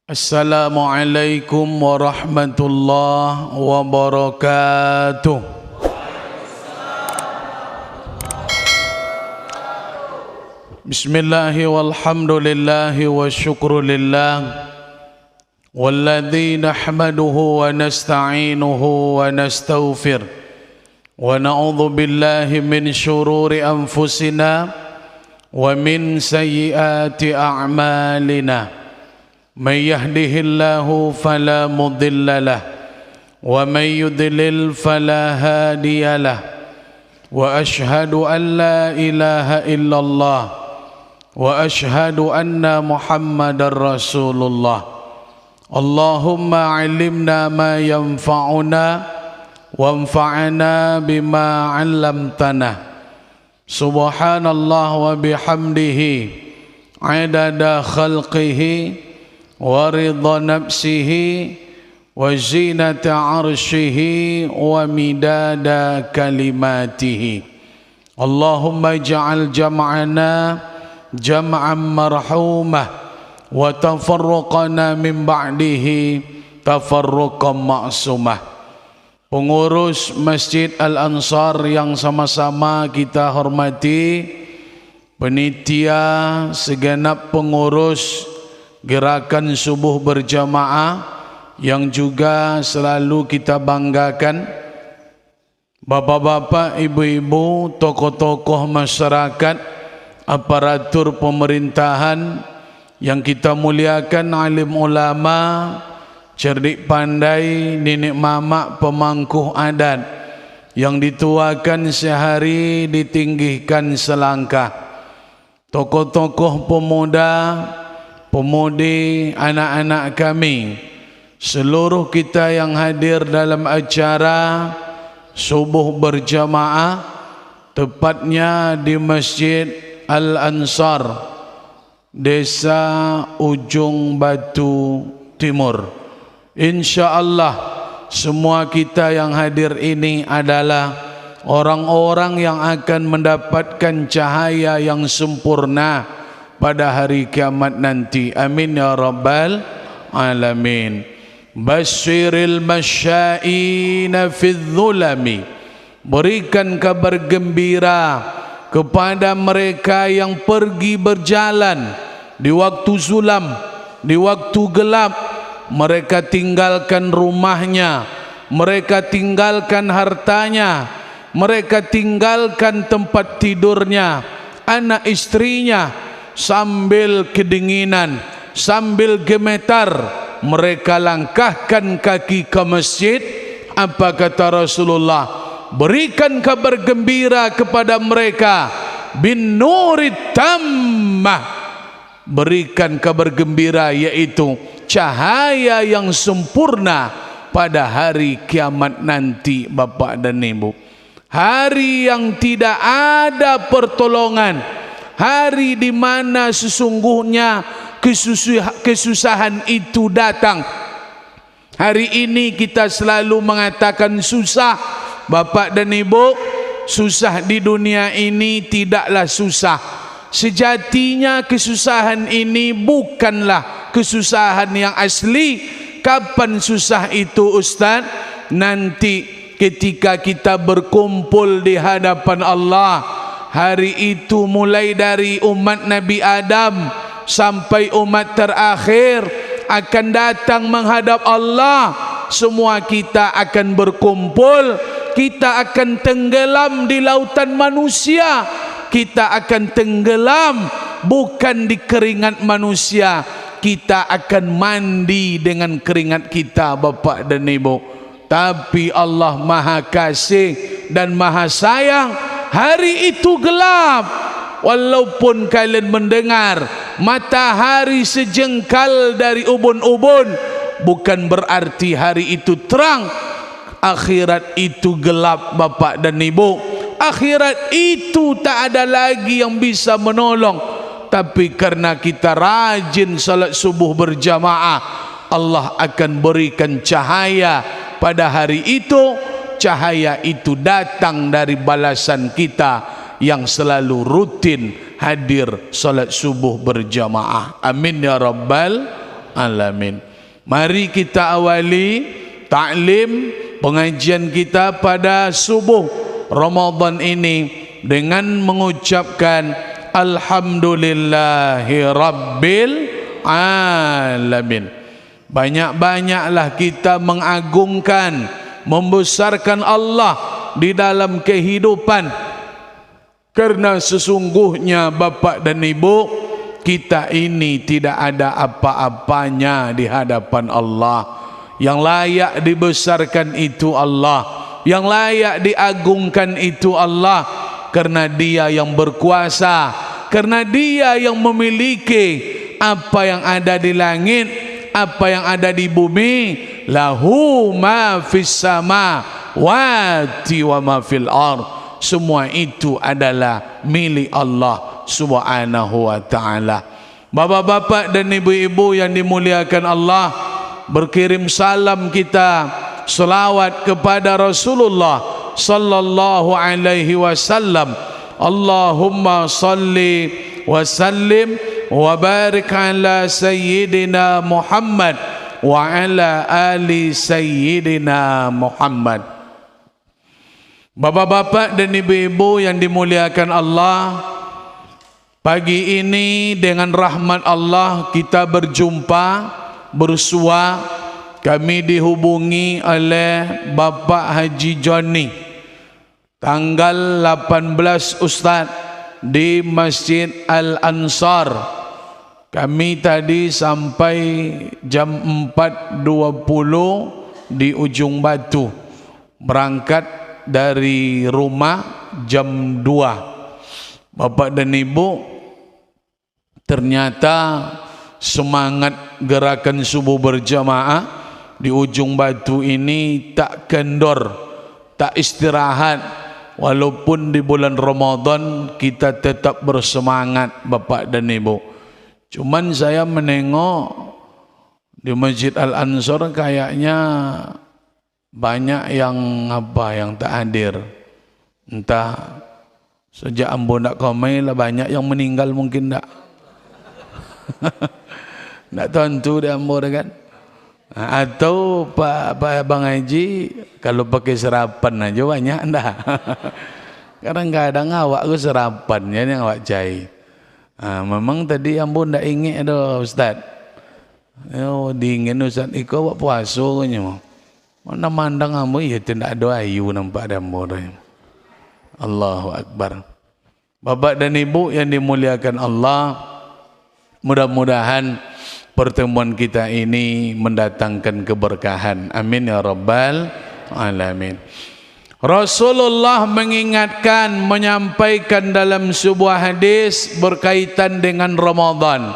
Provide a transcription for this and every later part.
Assalamualaikum warahmatullahi wabarakatuh. Bismillahi walhamdulillahi wa syukrulillah walladzi nahmaduhu wa nasta'inuhu wa nastaghfir wa na'udzu billahi min syururi anfusina wa min sayyiati a'malina. من يهده الله فلا مضل له ومن يضلل فلا هادي له وأشهد أن لا إله إلا الله وأشهد أن محمدا رسول الله. اللهم علمنا ما ينفعنا وانفعنا بما علمتنا. سبحان الله وبحمده عدد خلقه ورضا نفسه وزينة عرشه ومداد كلماته. اللهم اجعل جمعنا جمعا مرحوما وتفرقنا من بعده تفرقا معصوما. Pengurus Masjid Al-Ansar yang sama-sama kita hormati, penitia, segenap pengurus gerakan subuh berjamaah yang juga selalu kita banggakan, bapak-bapak, ibu-ibu, tokoh-tokoh masyarakat, aparatur pemerintahan yang kita muliakan, alim ulama, cerdik pandai, nenek mamak, pemangkuh adat yang dituakan sehari ditinggikan selangkah, tokoh-tokoh pemuda, pemudi, anak-anak kami, seluruh kita yang hadir dalam acara subuh berjamaah, tepatnya di Masjid Al-Ansar, Desa Ujung Batu Timur. InsyaAllah semua kita yang hadir ini adalah orang-orang yang akan mendapatkan cahaya yang sempurna pada hari kiamat nanti. Amin ya rabbal alamin. Basyiril masyaina fidh dhulami, berikan kabar gembira kepada mereka yang pergi berjalan di waktu sulam, di waktu gelap. Mereka tinggalkan rumahnya, mereka tinggalkan hartanya, mereka tinggalkan tempat tidurnya, anak istrinya, sambil kedinginan, sambil gemetar, mereka langkahkan kaki ke masjid. Apa kata Rasulullah? Berikan kabar gembira kepada mereka bin nurit tammah, berikan kabar gembira yaitu cahaya yang sempurna pada hari kiamat nanti. Bapak dan Ibu, hari yang tidak ada pertolongan, hari di mana sesungguhnya kesusahan itu datang. Hari ini kita selalu mengatakan susah. Bapak dan Ibu, susah di dunia ini tidaklah susah. Sejatinya kesusahan ini bukanlah kesusahan yang asli. Kapan susah itu, Ustaz? Nanti ketika kita berkumpul di hadapan Allah. Hari itu mulai dari umat Nabi Adam sampai umat terakhir akan datang menghadap Allah. Semua kita akan berkumpul, kita akan tenggelam di lautan manusia. Kita akan tenggelam bukan di keringat manusia, kita akan mandi dengan keringat kita, Bapak dan Ibu. Tapi Allah Maha Kasih dan Maha Sayang. Hari itu gelap, walaupun kalian mendengar matahari sejengkal dari ubun-ubun, bukan berarti hari itu terang. Akhirat itu gelap, Bapak dan Ibu. Akhirat itu tak ada lagi yang bisa menolong. Tapi karena kita rajin salat subuh berjamaah, Allah akan berikan cahaya pada hari itu. Cahaya itu datang dari balasan kita yang selalu rutin hadir salat subuh berjamaah. Amin ya rabbal alamin. Mari kita awali taklim pengajian kita pada subuh Ramadan ini dengan mengucapkan alhamdulillahi rabbil alamin. Banyak-banyaklah kita mengagungkan, membesarkan Allah di dalam kehidupan, karena sesungguhnya Bapak dan Ibu, kita ini tidak ada apa-apanya di hadapan Allah. Yang layak dibesarkan itu Allah, yang layak diagungkan itu Allah, karena Dia yang berkuasa, karena Dia yang memiliki apa yang ada di langit, apa yang ada di bumi. Lahu ma fis samawati wa ma fil ardh. Semua itu adalah milik Allah Subhanahu wa ta'ala. Bapak-bapak dan ibu-ibu yang dimuliakan Allah, berkirim salam kita, selawat kepada Rasulullah sallallahu alaihi wasallam. Allahumma salli wa sallim wa barik ala sayyidina Muhammad wa ala ali sayyidina Muhammad. Bapak-bapak dan ibu-ibu yang dimuliakan Allah, pagi ini dengan rahmat Allah kita berjumpa, bersua. Kami dihubungi oleh Bapak Haji Johnny, tanggal 18 Ustaz di Masjid Al-Ansar. Kami tadi sampai jam 4.20 di Ujung Batu, berangkat dari rumah jam 2. Bapak dan Ibu, ternyata semangat gerakan subuh berjamaah di Ujung Batu ini tak kendor, tak istirahat. Walaupun di bulan Ramadan kita tetap bersemangat Bapak dan Ibu. Cuman saya menengok di Masjid Al-Ansar kayaknya banyak yang tak hadir. Entah sejak ambo nak komai lah banyak yang meninggal mungkin tak. Tak tentu dia ambo kan. Atau Pak Abang Haji kalau pakai serapan aja banyak dah. Kadang-kadang awak ku serapan yang awak cai. Memang tadi ambo ndak ingat dah Ustaz. Yo dingin Ustaz iko awak puasa nya. Mana mandang ambo ya tidak ada ayu nampak ada ambo. Allahu Akbar. Bapak dan Ibu yang dimuliakan Allah, mudah-mudahan pertemuan kita ini mendatangkan keberkahan. Amin ya rabbal alamin. Rasulullah mengingatkan, menyampaikan dalam sebuah hadis berkaitan dengan Ramadan.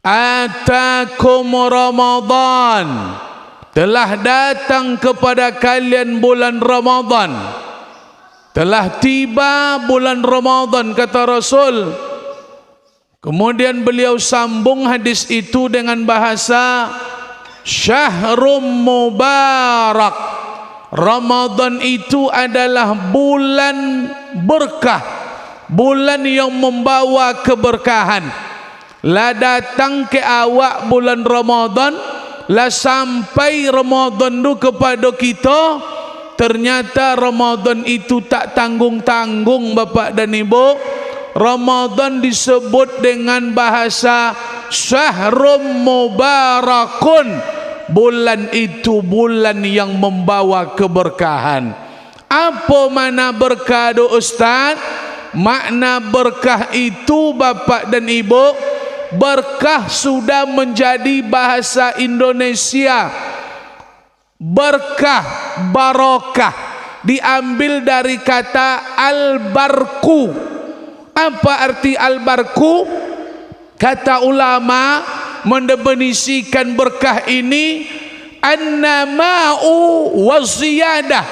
Atakum Ramadan, telah datang kepada kalian bulan Ramadan. Telah tiba bulan Ramadan, kata Rasul. Kemudian beliau sambung hadis itu dengan bahasa Syahrul Mubarak. Ramadan itu adalah bulan berkah, bulan yang membawa keberkahan. Lah datang ke awak bulan Ramadan, lah sampai Ramadan tu kepada kita, ternyata Ramadan itu tak tanggung-tanggung Bapak dan Ibu. Ramadan disebut dengan bahasa Syahrul Mubarakun. Bulan itu bulan yang membawa keberkahan. Apa makna berkah tu Ustaz? Makna berkah itu Bapak dan Ibu, berkah sudah menjadi bahasa Indonesia. Berkah, barokah diambil dari kata al-barku. Apa arti al-barku? Kata ulama mendefinisikan berkah ini an-nama'u wa ziyadah.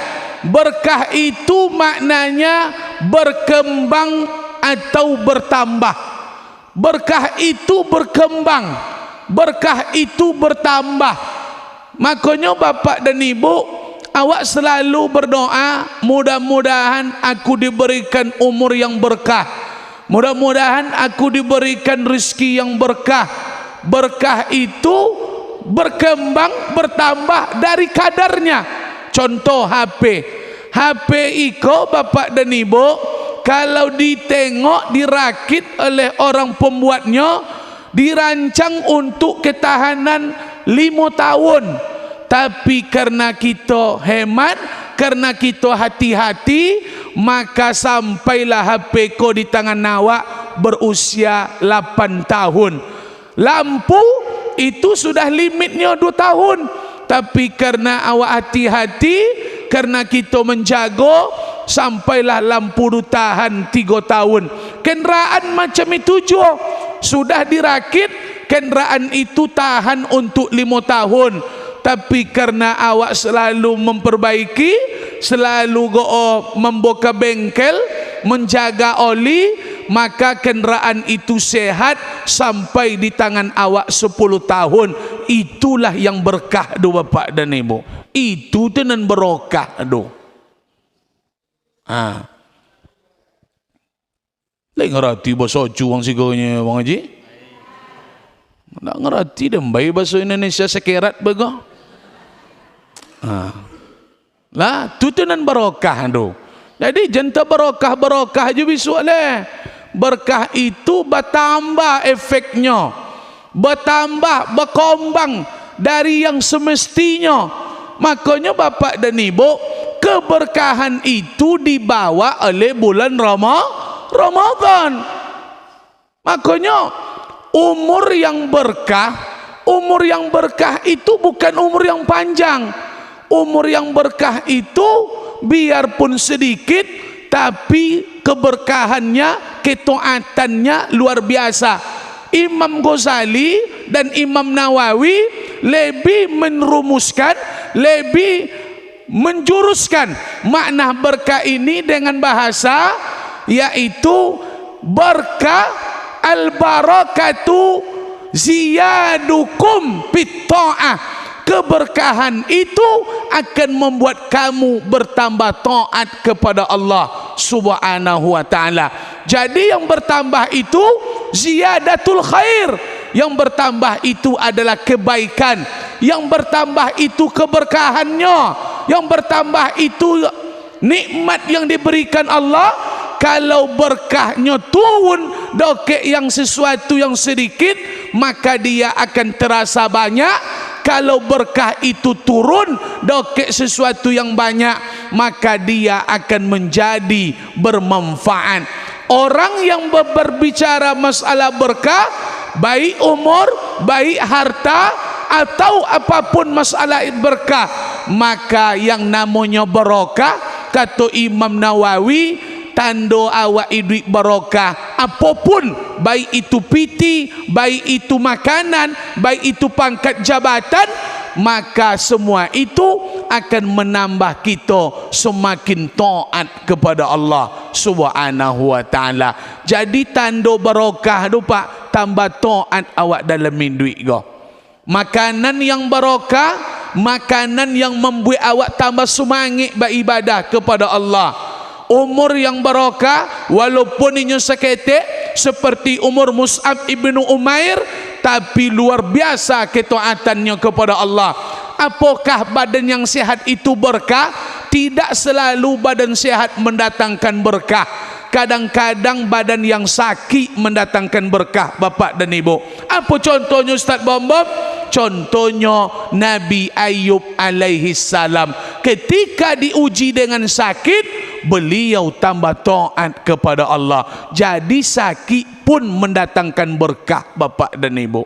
Berkah itu maknanya berkembang atau bertambah. Berkah itu berkembang, berkah itu bertambah. Makanya Bapak dan Ibu, awak selalu berdoa, mudah-mudahan aku diberikan umur yang berkah, mudah-mudahan aku diberikan rezeki yang berkah, berkah itu berkembang, bertambah dari kadarnya. Contoh HP iko bapak dan ibu, kalau ditengok dirakit oleh orang pembuatnya, dirancang untuk ketahanan 5 tahun, tapi karena kita hemat, karena kita hati-hati, maka sampailah HP ko di tangan awak berusia 8 tahun. Lampu itu sudah limitnya 2 tahun, tapi karena awak hati-hati, karena kita menjaga, sampailah lampu itu tahan 3 tahun. Kenderaan macam itu juga sudah dirakit, kenderaan itu tahan untuk 5 tahun, tapi karena awak selalu memperbaiki, selalu membuka bengkel, menjaga oli, maka kenderaan itu sehat sampai di tangan awak 10 tahun. Itulah yang berkah do bapak dan ibu. Itu tenan berokah do. Lai ngerti bahasa cuang sigonya Bang Haji? Tak ngerti dah baik bahasa Indonesia sekerat baga. Lah tu tenan berokah do. Jadi jenta berokah je bisu leh. Berkah itu bertambah efeknya, bertambah, berkembang dari yang semestinya. Makanya bapak dan ibu, keberkahan itu dibawa oleh bulan Ramadan. Makanya umur yang berkah itu bukan umur yang panjang. Umur yang berkah itu biarpun sedikit, tapi keberkahannya, ketaatannya luar biasa. Imam Ghazali dan Imam Nawawi lebih merumuskan, lebih menjuruskan makna berkah ini dengan bahasa, yaitu berkah al-barakatu ziyadukum fit-ta'ah. Keberkahan itu akan membuat kamu bertambah taat kepada Allah Subhanahu wa ta'ala. Jadi yang bertambah itu ziyadatul khair, yang bertambah itu adalah kebaikan, yang bertambah itu keberkahannya, yang bertambah itu nikmat yang diberikan Allah. Kalau berkahnya turun dokek yang sesuatu yang sedikit, maka dia akan terasa banyak. Kalau berkah itu turun dokek sesuatu yang banyak, maka dia akan menjadi bermanfaat. Orang yang berbicara masalah berkah, baik umur, baik harta, atau apapun masalah berkah, maka yang namanya barokah, kata Imam Nawawi, tanda awak hidup barokah. Apapun, baik itu piti, baik itu makanan, baik itu pangkat jabatan, maka semua itu akan menambah kita semakin taat kepada Allah Subhanahu wa ta'ala. Jadi tanda barokah tu pak, tambah taat awak dalam hidup go. Makanan yang barokah, makanan yang membuat awak tambah semangat beribadah kepada Allah. Umur yang barokah, walaupun ini seketik seperti umur Mus'ab ibnu Umair, tapi luar biasa ketaatannya kepada Allah. Apakah badan yang sehat itu berkah? Tidak selalu badan sehat mendatangkan berkah. Kadang-kadang badan yang sakit mendatangkan berkah bapak dan ibu. Apa contohnya Ustaz Bombom? Contohnya Nabi Ayub alaihi salam. Ketika diuji dengan sakit, beliau tambah taat kepada Allah. Jadi sakit pun mendatangkan berkah bapak dan ibu.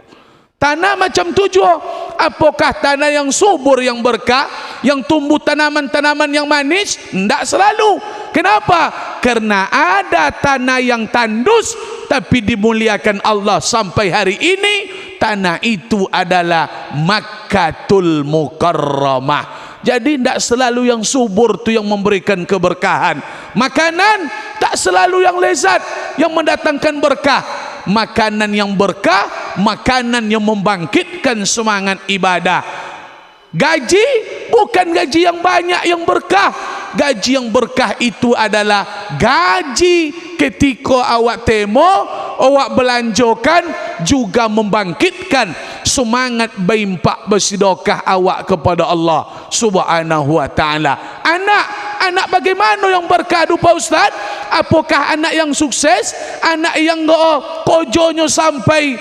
Tanah macam tu juga. Apakah tanah yang subur yang berkah, yang tumbuh tanaman-tanaman yang manis? Tidak selalu. Kenapa? Karena ada tanah yang tandus tapi dimuliakan Allah sampai hari ini. Tanah itu adalah Makkatul Mukarramah. Jadi tidak selalu yang subur tu yang memberikan keberkahan. Makanan tak selalu yang lezat yang mendatangkan berkah. Makanan yang berkah, makanan yang membangkitkan semangat ibadah. Gaji bukan gaji yang banyak yang berkah. Gaji yang berkah itu adalah gaji ketika awak temo awak belanjakan juga membangkitkan semangat beimpak bersedekah awak kepada Allah Subhanahu wa taala. Anak bagaimana yang berkah tu Pak Ustaz? Apakah anak yang sukses? Anak yang kojonya sampai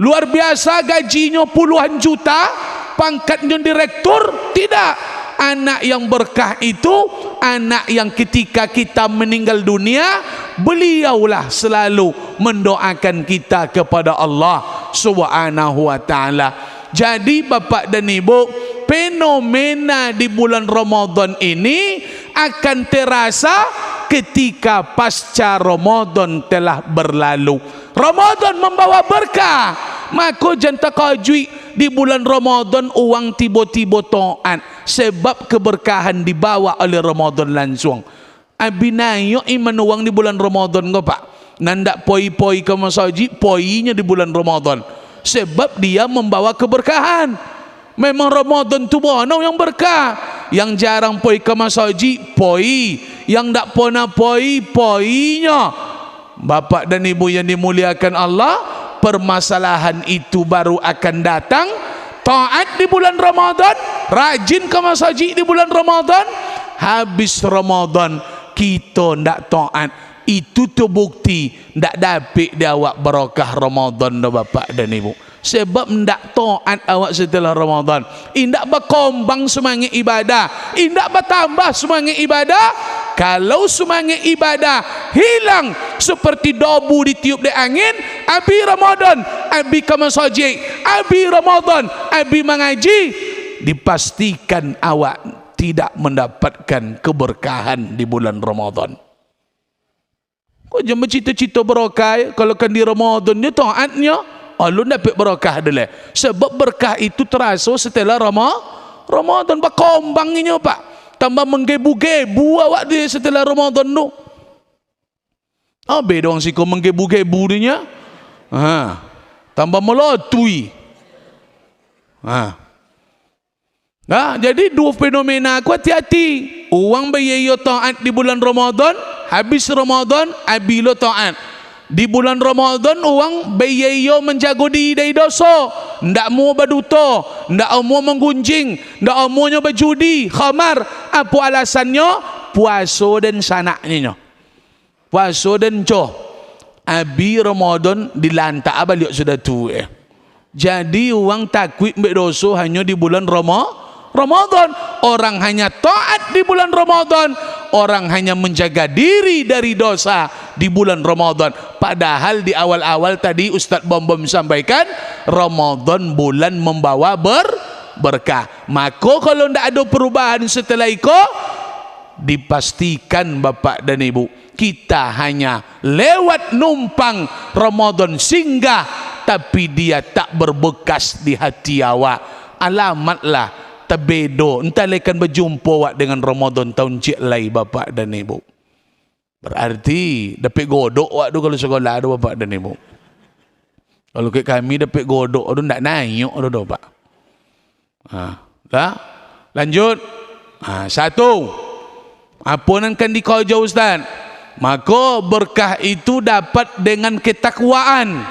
luar biasa, gajinya puluhan juta, pangkatnya direktur? Tidak. Anak yang berkah itu anak yang ketika kita meninggal dunia, beliaulah selalu mendoakan kita kepada Allah Subhanahu wa taala. Jadi Bapak dan Ibu, fenomena di bulan Ramadan ini akan terasa ketika pasca Ramadan telah berlalu. Ramadan membawa berkah, maka jangan takajui di bulan Ramadan uang tiba-tiba taat, sebab keberkahan dibawa oleh Ramadan langsung. Abinayo iman uang di bulan Ramadan kau Pak, nandak poi-poi ke masjid, poinya di bulan Ramadan, sebab dia membawa keberkahan. Memang Ramadan tu mana yang berkah. Yang jarang poi ke masjid, poi. Yang tak pernah poi, poinya. Bapak dan Ibu yang dimuliakan Allah, permasalahan itu baru akan datang taat di bulan Ramadan, rajin ke masjid di bulan Ramadan. Habis Ramadan kita ndak taat, itu terbukti ndak dapat dia awak barakah Ramadan dah Bapak dan Ibu. Sebab ndak taat awak setelah Ramadan, indak berkembang semangat ibadah, indak bertambah semangat ibadah. Kalau semangat ibadah hilang seperti debu ditiup di angin, abi Ramadan, abi ke masjid, abi Ramadan, abi mengaji, dipastikan awak tidak mendapatkan keberkahan di bulan Ramadan. Kau jangan bercita-cita berkah kalau kan di Ramadannya taatnya, lu dapat berkah dulu. Sebab berkah itu terasa setelah Ramadan. Berkembangnya Pak, tambah menggebu-gebu awak dia setelah Ramadan tu. Beda orang siko menggebu-gebu dia. Tambah melotui. Jadi dua fenomena aku hati-hati. Uang bayi taat di bulan Ramadan, habis Ramadan abilo taat. Di bulan Ramadan uang bayi menjaga diri dari dosa, ndak mau berdusta, ndak mau menggunjing, ndak mau berjudi, khamar. Apa alasannya? Puasa dan sanaknya. Puasa dan coh. Abi Ramadan dilantak balik sudah tu. Jadi uang takwid berdosa hanya di bulan Ramadan. Orang hanya taat di bulan Ramadan, orang hanya menjaga diri dari dosa di bulan Ramadan. Padahal di awal-awal tadi Ustaz Bom sampaikan, Ramadan bulan membawa berkah. Maka kalau tidak ada perubahan setelah itu, dipastikan Bapak dan Ibu, kita hanya lewat numpang Ramadan singgah, tapi dia tak berbekas di hati awak. Alamatlah terbedo, entah lekan berjumpa awak dengan Ramadan tahun cik lai Bapak dan Ibu. Berarti dapat godok awak tu kalau sekolah tu Bapak dan Ibu. Kalau ke kami dapat godok tu ndak naik tu Pak. Dah? Lanjut. Satu. Apa nan kan dikauja Ustaz? Maka berkah itu dapat dengan ketakwaan.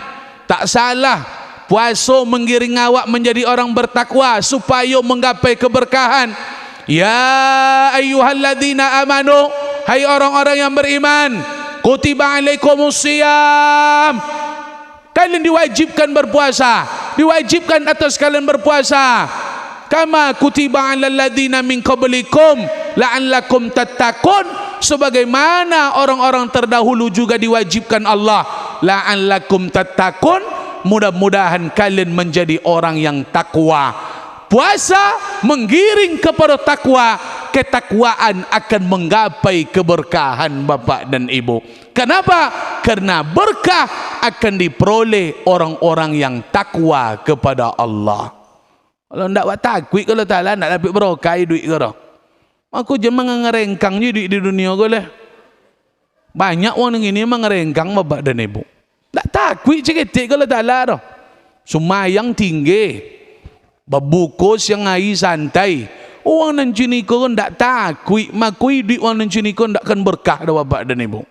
Tak salah. Puasa menggiring awak menjadi orang bertakwa supaya menggapai keberkahan. Ya ayyuhalladzina amanu, hai orang-orang yang beriman, kutiba alaikumusiyam, kalian diwajibkan berpuasa, diwajibkan atas kalian berpuasa. Kama kutiba alal ladzina min qablikum la'allakum tattaqun, sebagaimana orang-orang terdahulu juga diwajibkan Allah, la'allakum tattaqun, mudah-mudahan kalian menjadi orang yang takwa. Puasa menggiring kepada takwa, ketakwaan akan menggapai keberkahan Bapak dan Ibu. Kenapa? Karena berkah akan diperoleh orang-orang yang takwa kepada Allah. Kalau tidak buat takwid, kalau tak lah nak dapat berkah duit ke dah. Aku je mengerengkang je duit di dunia ke lah. Banyak orang ini mengerengkang Bapak dan Ibu. Tak takwid ceketik kalau tak lah dah. Sumayang tinggi, berbukus yang air santai. Orang nan cini ko tak takwid, makui duit orang nan cini ko tak akan berkah dah Bapak dan Ibu.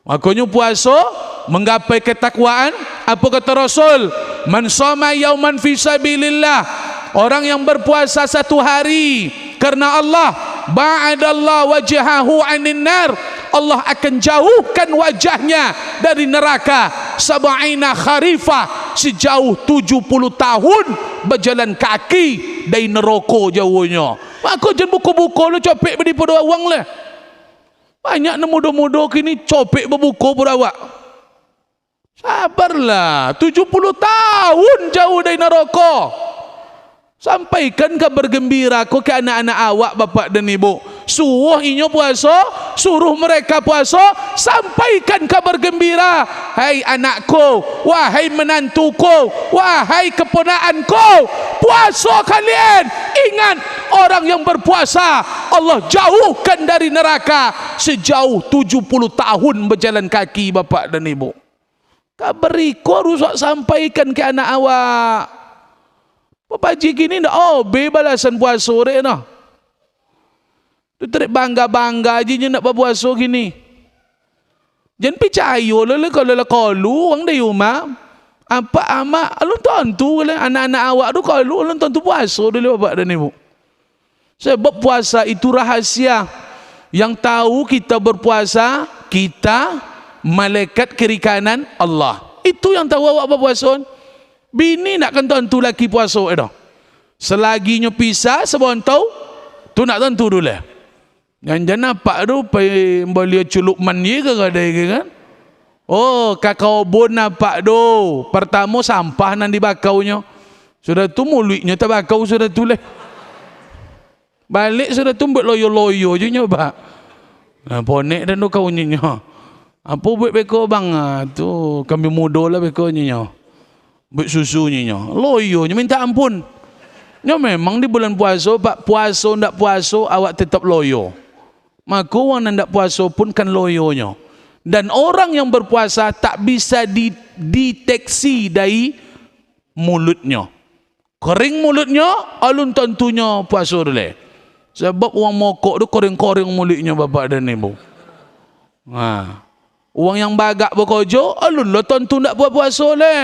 Makanya puasa menggapai ketakwaan. Apa kata Rasul? Man shoma yauman fi sabilillah, orang yang berpuasa satu hari karena Allah, ba'adallahu wajhahu 'anil nar, Allah akan jauhkan wajahnya dari neraka sab'ina kharifah, sejauh 70 tahun berjalan kaki dari neraka jauhnya. Maka jangan buku-buku lu copek daripada awang lah. Banyak muda-muda kini copek berbuku berawak. Sabarlah, 70 tahun jauh dari neraka. Sampaikan kabar gembira ko ke anak-anak awak, bapak dan ibu. Suruh inyo puasa, suruh mereka puasa, sampaikan kabar gembira. Hai anakku, wahai menantuku, wahai keponakanku, puasa kalian. Ingat, orang yang berpuasa Allah jauhkan dari neraka sejauh 70 tahun berjalan kaki, bapak dan ibu. Kabar iko rusak sampaikan ke anak awak. Papaji gini ndak balasan puasa rek noh. Tu terik bangga-bangga aja nak berpuasa gini. Jangan percaya lah kalau orang dari rumah apa amak alun tentu anak-anak awak tu kalau alun tentu puasa dulu bapak dan ibu. Sebab puasa itu rahasia. Yang tahu kita berpuasa, kita malaikat kiri kanan Allah. Itu yang tahu awak berpuasa. Bini nak kan tentu laki puasa dah. Selaginya pisah sebontau tu nak tentu dulu. Yang nampak tu boleh culuk mandi ke kadai ke kan? Oh, kakao bon nampak tu. Pertama sampah nan dibakaunya. Sudah tu mulutnya terbakau sudah tu leh. Balik sudah tu buat loyo-loyo je nyoba. Nah, ponek dan tu kau nyonya. Apa buat beko bang? Tu kami muda lah beko nyonya. Buat susu nyonya. Loyo nya minta ampun. Nya memang di bulan puasa, pak puasa ndak puasa awak tetap loyo. Maka orang yang ndak puasa pun kan loyonya. Dan orang yang berpuasa tak bisa dideteksi dari mulutnya. Kering mulutnya, alun tentunya puasa dulu. Sebab orang mokok tu kering-kering mulutnya bapak dan ibu. Orang yang bagak bekerja, alun lah tentu ndak buat puasa le.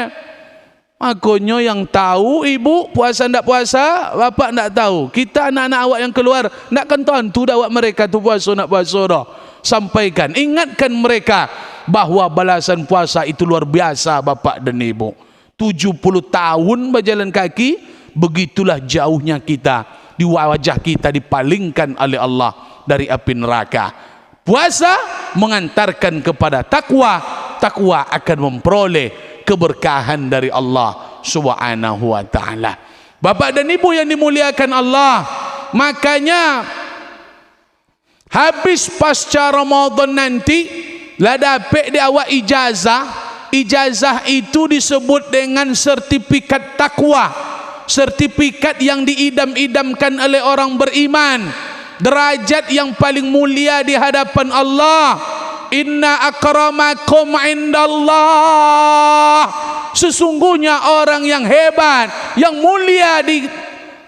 Makanya yang tahu ibu puasa ndak puasa, bapak ndak tahu. Kita anak-anak awak yang keluar ndak kan tentu dak awak mereka tu puasa nak puasa dah. Sampaikan, ingatkan mereka bahawa balasan puasa itu luar biasa bapak dan ibu. 70 tahun berjalan kaki, begitulah jauhnya kita. Di wajah kita dipalingkan oleh Allah dari api neraka. Puasa mengantarkan kepada takwa, takwa akan memperoleh keberkahan dari Allah Subhanahu wa taala. Bapak dan ibu yang dimuliakan Allah, makanya habis pasca Ramadan nanti lah dapat di awak ijazah. Ijazah itu disebut dengan sertifikat takwa, sertifikat yang diidam-idamkan oleh orang beriman, derajat yang paling mulia di hadapan Allah. Inna akramakum indallah, sesungguhnya orang yang hebat, yang mulia di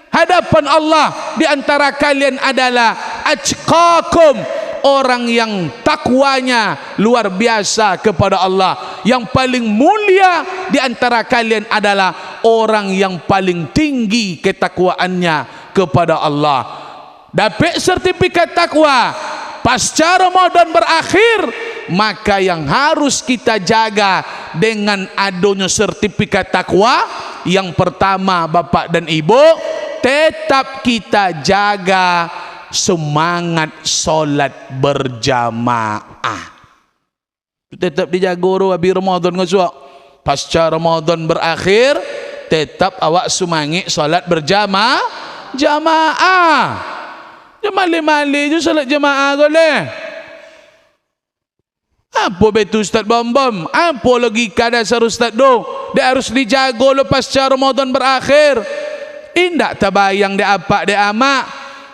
hadapan Allah di antara kalian adalah atqakum, orang yang takwanya luar biasa kepada Allah. Yang paling mulia di antara kalian adalah orang yang paling tinggi ketakwaannya kepada Allah. Dapat sertifikat takwa pasca Ramadan berakhir, maka yang harus kita jaga dengan adanya sertifikat takwa, yang pertama bapak dan ibu, tetap kita jaga semangat solat berjamaah. Tetap dijaga habis Ramadan ngasuak. Pasca Ramadan berakhir, tetap awak semangat solat berjamaah. Mali-mali je solat jemaah boleh. Apa betul Ustaz Bom-Bom? Apa logika dasar Ustaz tu? Dia harus dijaga lepas Ramadan berakhir. Indak terbayang dia apa dia amak.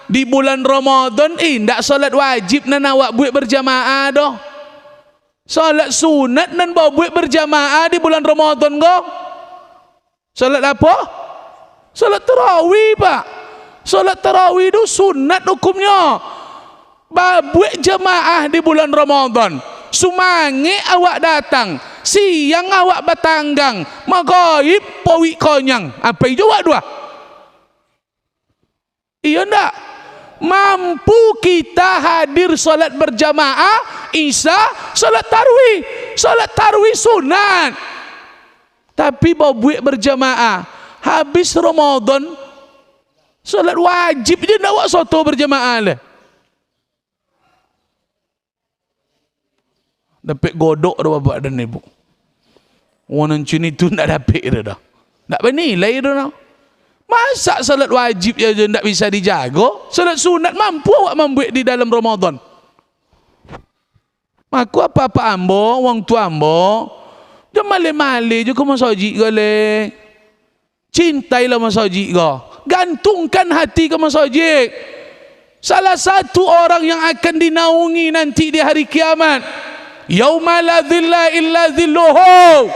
Di bulan Ramadan indak solat wajib nan awak buat berjamaah doh. Solat sunat nan bawa buat berjamaah di bulan Ramadan go. Solat apa? Solat tarawih, Pak. Solat tarawih itu sunat hukumnya. Buat jamaah di bulan Ramadan. Sumange awak datang, siang awak batanggang, maghaib powik konyang. Apa itu awak dua? Iya ndak? Mampu kita hadir salat berjamaah Isya, salat tarawih. Salat tarawih sunat. Tapi buat berjamaah habis Ramadan salat wajib je nak buat soto berjamaah lah. Dapat godok dah bapak dan ibu. Orang cini tu nak dapat dah. Tak bernilai dah. Masa salat wajib je tak bisa dijaga, salat sunat mampu awak membuat di dalam Ramadan. Aku apa-apa ambo, wong tua ambo, dia male-male je ke masjid gale. Cintailah masjid ke. Gantungkan hati ke masjid. Salah satu orang yang akan dinaungi nanti di hari kiamat. Yauma la dhilla illa dhilluhu.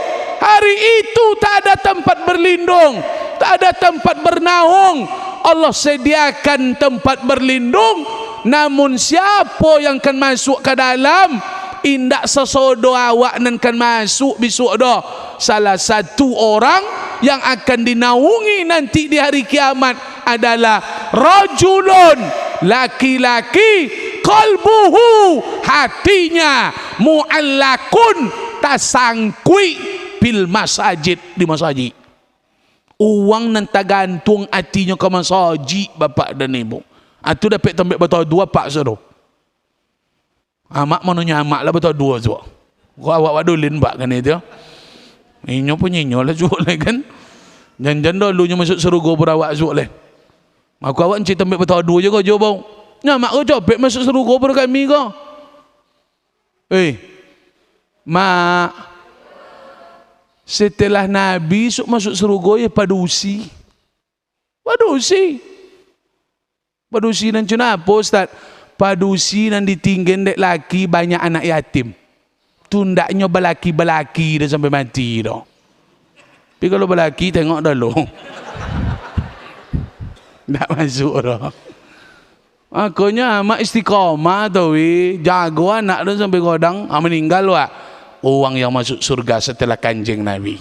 Hari itu tak ada tempat berlindung, tak ada tempat bernaung. Allah sediakan tempat berlindung, namun siapa yang akan masuk ke dalam, indak sesodo awak nan kan masuk besok dah. Salah satu orang yang akan dinaungi nanti di hari kiamat adalah rajulun, laki-laki, qalbuhu, hatinya, mu'allakun, tasangkui bil masajid, di masjid. Uang nan tergantung hatinya ke masjid bapak dan ibu. Itu dapat tambah betul dua pak suruh. Amak manunya amak lah betul dua tu. Kau awak wadulin pak kan itu. Inyo pun inyo lah suruh lah kan. Jangan dulunya masuk serugo berawak suruh lah. Aku awak encik tambah betul dua je kau jawab. Nyamak kau copek masuk serugo ber kami kau. Mak, setelah Nabi masuk serugo ya padusi. Padusi dan cuna apa Ustaz? Padusi dan ditinggal dek laki banyak anak yatim. Tundaknya belaki-belaki dah sampai mati dah. Tapi kalau belaki tengok dulu. Tak masuk dah. Makanya amak istiqamah tau jago anak dah sampai godang, meninggal wak. Orang yang masuk surga setelah kanjeng Nabi.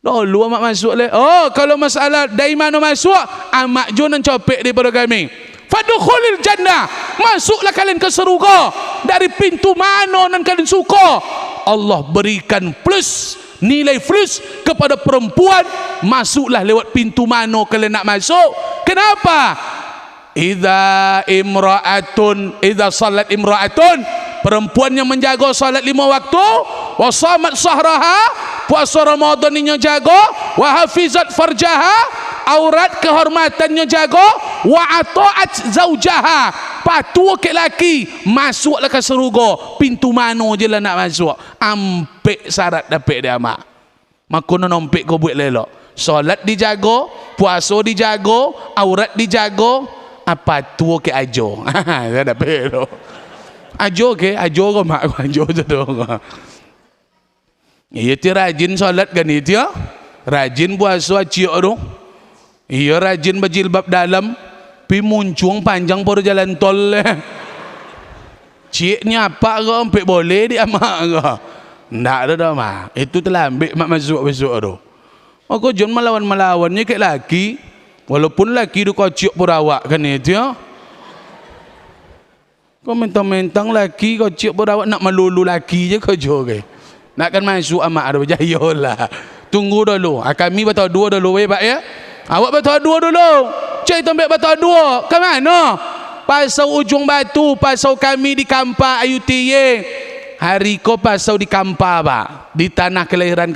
Dulu amak masuk le. Oh, kalau masalah dari mana masuk, amak jonan copek daripada kami. Fadkhulil jannah, masuklah kalian ke surga dari pintu mana yang kalian suka. Allah berikan plus, nilai plus kepada perempuan, masuklah lewat pintu mana kalian nak masuk. Kenapa? Idza salat imra'atun, perempuan yang menjaga salat 5 waktu, wa shamat sahraha, puasa Ramadannya jaga, wa hafizat farjaha, aurat kehormatannya jaga, wa ata'at zaujaha, patuh ke laki, masuklah ke surga. Pintu mana je lah nak masuk, ampek syarat dapat dia mak. Makuna nompek kau buat lelok, solat dijaga, puasa dijaga, aurat dijaga, apa tu ke ajo. Saya dapat tu. Ajo ke, ajo kau mak, ajo tu dong. Ia ti rajin solat kan itu ya, rajin puasa ciok tu. Ia rajin berjilbab dalam, pi muncung panjang por jalan tol le. Ciknya apa kau ampe boleh dia mak kau? Ndak ada dah mak. Itu telah ambil mak masuk besok tu. Aku jangan melawan-melawannya ke laki. Walaupun laki tu kau ciok por awak kan itu ya. Kau mentang-mentang laki kau ciok por awak nak melulu laki je kau joge. Nak kan masuk amak ada berjaya lah. Tunggu dulu. Kami betul dua dulu pak ya. Awak betul dua dulu. Cik tombek betul dua. Ke mana? Pasau ujung batu, pasau kami di Kampa Ayutiye. Hari ko pasau di Kampa pak. Di tanah kelahiran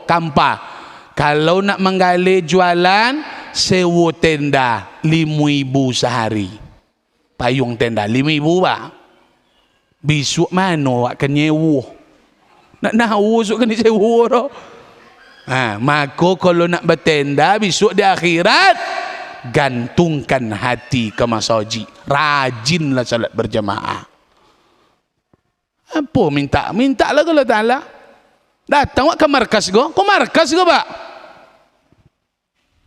Kampa. Kalau nak menggali jualan, sewa tenda 5.000 sehari. Payung tenda 5.000 pak. Besok mana awak kenyewa? Nak nahu sok kena sewa dah. Maka kalau nak bertenda besok di akhirat, gantungkan hati ke masjid. Rajinlah salat berjamaah. Apa minta? Minta lah kalau Ta'ala. Datang ke markas go. Kau markas go pak?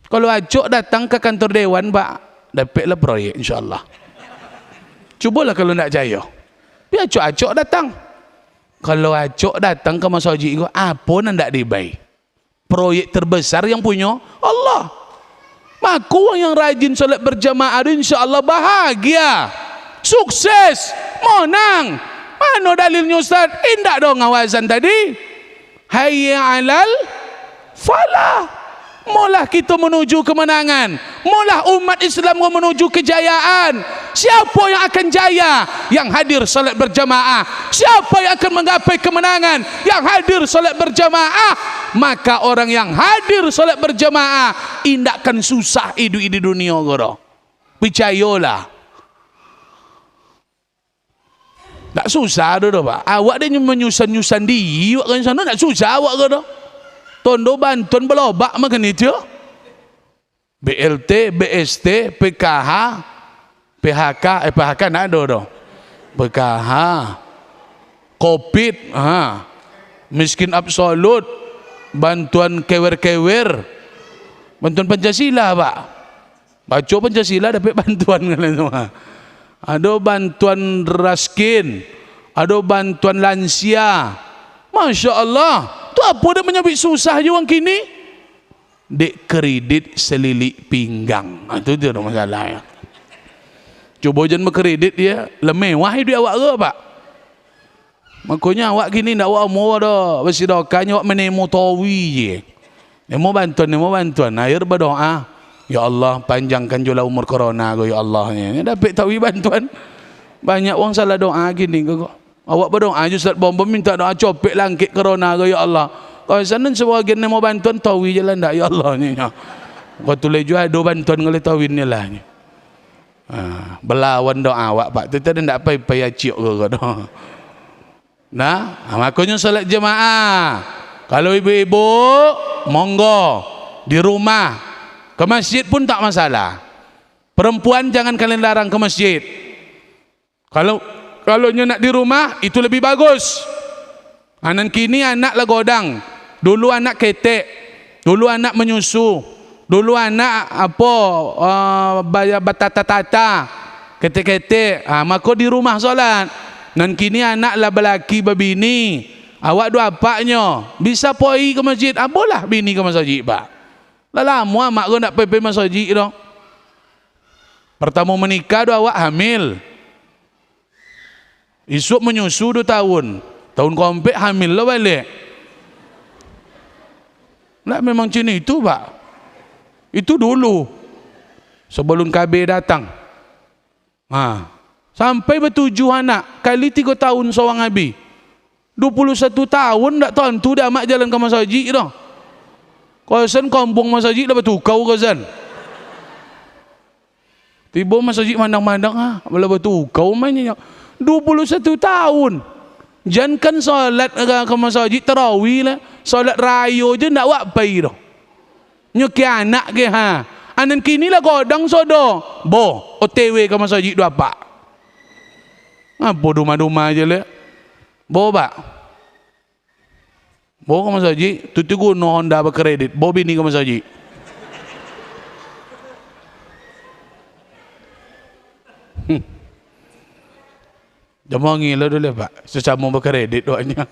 Kalau acok datang ke kantor dewan pak, dapatlah proyek insyaAllah. Cubalah kalau nak jaya. Biar acok-acok datang. Kalau acok datang ke masjid itu, apa nak dibayar? Proyek terbesar yang punya Allah. Maka orang yang rajin solat berjamaah insya-Allah bahagia, sukses, menang. Mana dalilnya Ustaz? Indah dong awasan tadi. Hayya 'alal falah. Mula kita menuju kemenangan. Mula umat Islam menuju kejayaan. Siapa yang akan jaya? Yang hadir salat berjamaah. Siapa yang akan menggapai kemenangan? Yang hadir salat berjamaah. Maka orang yang hadir salat berjamaah indakkan susah hidup di dunia goro. Percayalah. Tak susah dah Pak. Awak dia menyusan-nyusan diri awak kan sana tak susah awak goro. Tondo bantuan belobak makan itu. BLT, BST, PKH, PHK, PHK nak ada dah. PKH, Covid, miskin absolut, bantuan kewer-kewer, bantuan Pancasila Pak. Baca Pancasila dapat bantuan kalian semua. Ada bantuan raskin, ada bantuan lansia. Masya Allah. Tu apa dah menyabit susah je orang kini? Dek kredit selilik pinggang. Itu dia masalah ya. Cuba jangan berkredit dia. Lemewah hidup awak ke Pak? Makanya awak kini tak awak mau dah. Bersidakanya awak menemu tawi je. Nemo bantuan. Akhir berdoa. Ya Allah panjangkan jula umur corona go ya Allah. Dapat tawi bantuan. Banyak orang salah doa gini kok. Awak berdoa je Ustaz bom minta doa copek langkit corona ke ya Allah. Kalau sana sebagian mau bantuan tawi jalan dak ya Allah ni. Kau tulis juga ada bantuan oleh tawin ni lah ni. Belawan doa awak Pak. Tu ndak pai acik ke doa. Nah, makanya salat jemaah. Kalau ibu-ibu monggo di rumah. Ke masjid pun tak masalah. Perempuan jangan kalian larang ke masjid. Kalau nak di rumah itu lebih bagus. Anak kini anak lah godang. Dulu anak ketek. Dulu anak menyusu. Dulu anak bayar batata-tata. Ketek-ketek. Maka di rumah solat. Dan kini anak lah belaki berbini. Awak dua apaknya. Bisa pergi ke masjid. Apalah bini ke masjid Pak. Lama mak kau nak pergi masjid dah. Pertama menikah dua awak hamil. Esok menyusu 2 tahun. Tahun kompet hamil lah balik. Nak memang macam itu Pak. Itu dulu. Sebelum KB datang. Sampai bertujuh anak. Kali 3 tahun seorang habis. 21 tahun tak tahu tu dah mak jalan ke masjid dah. Kawasan kampung masjid dah bertukau kawasan. Tiba masjid mandang-mandang bila bertukau mainnya. 21 tahun. Jangan solat ke masjid tarawih lah. Solat raya je nak buat apa dah. Nyuki anak ke Anak kini lah godang sodo. OTW ke masjid dua apa? Apa duma-duma je lah. Pak. Ke masjid. Tu guna Honda berkredit. Bini ke masjid. Jangan ngilah dulu Pak. Sesama berkredit doanya.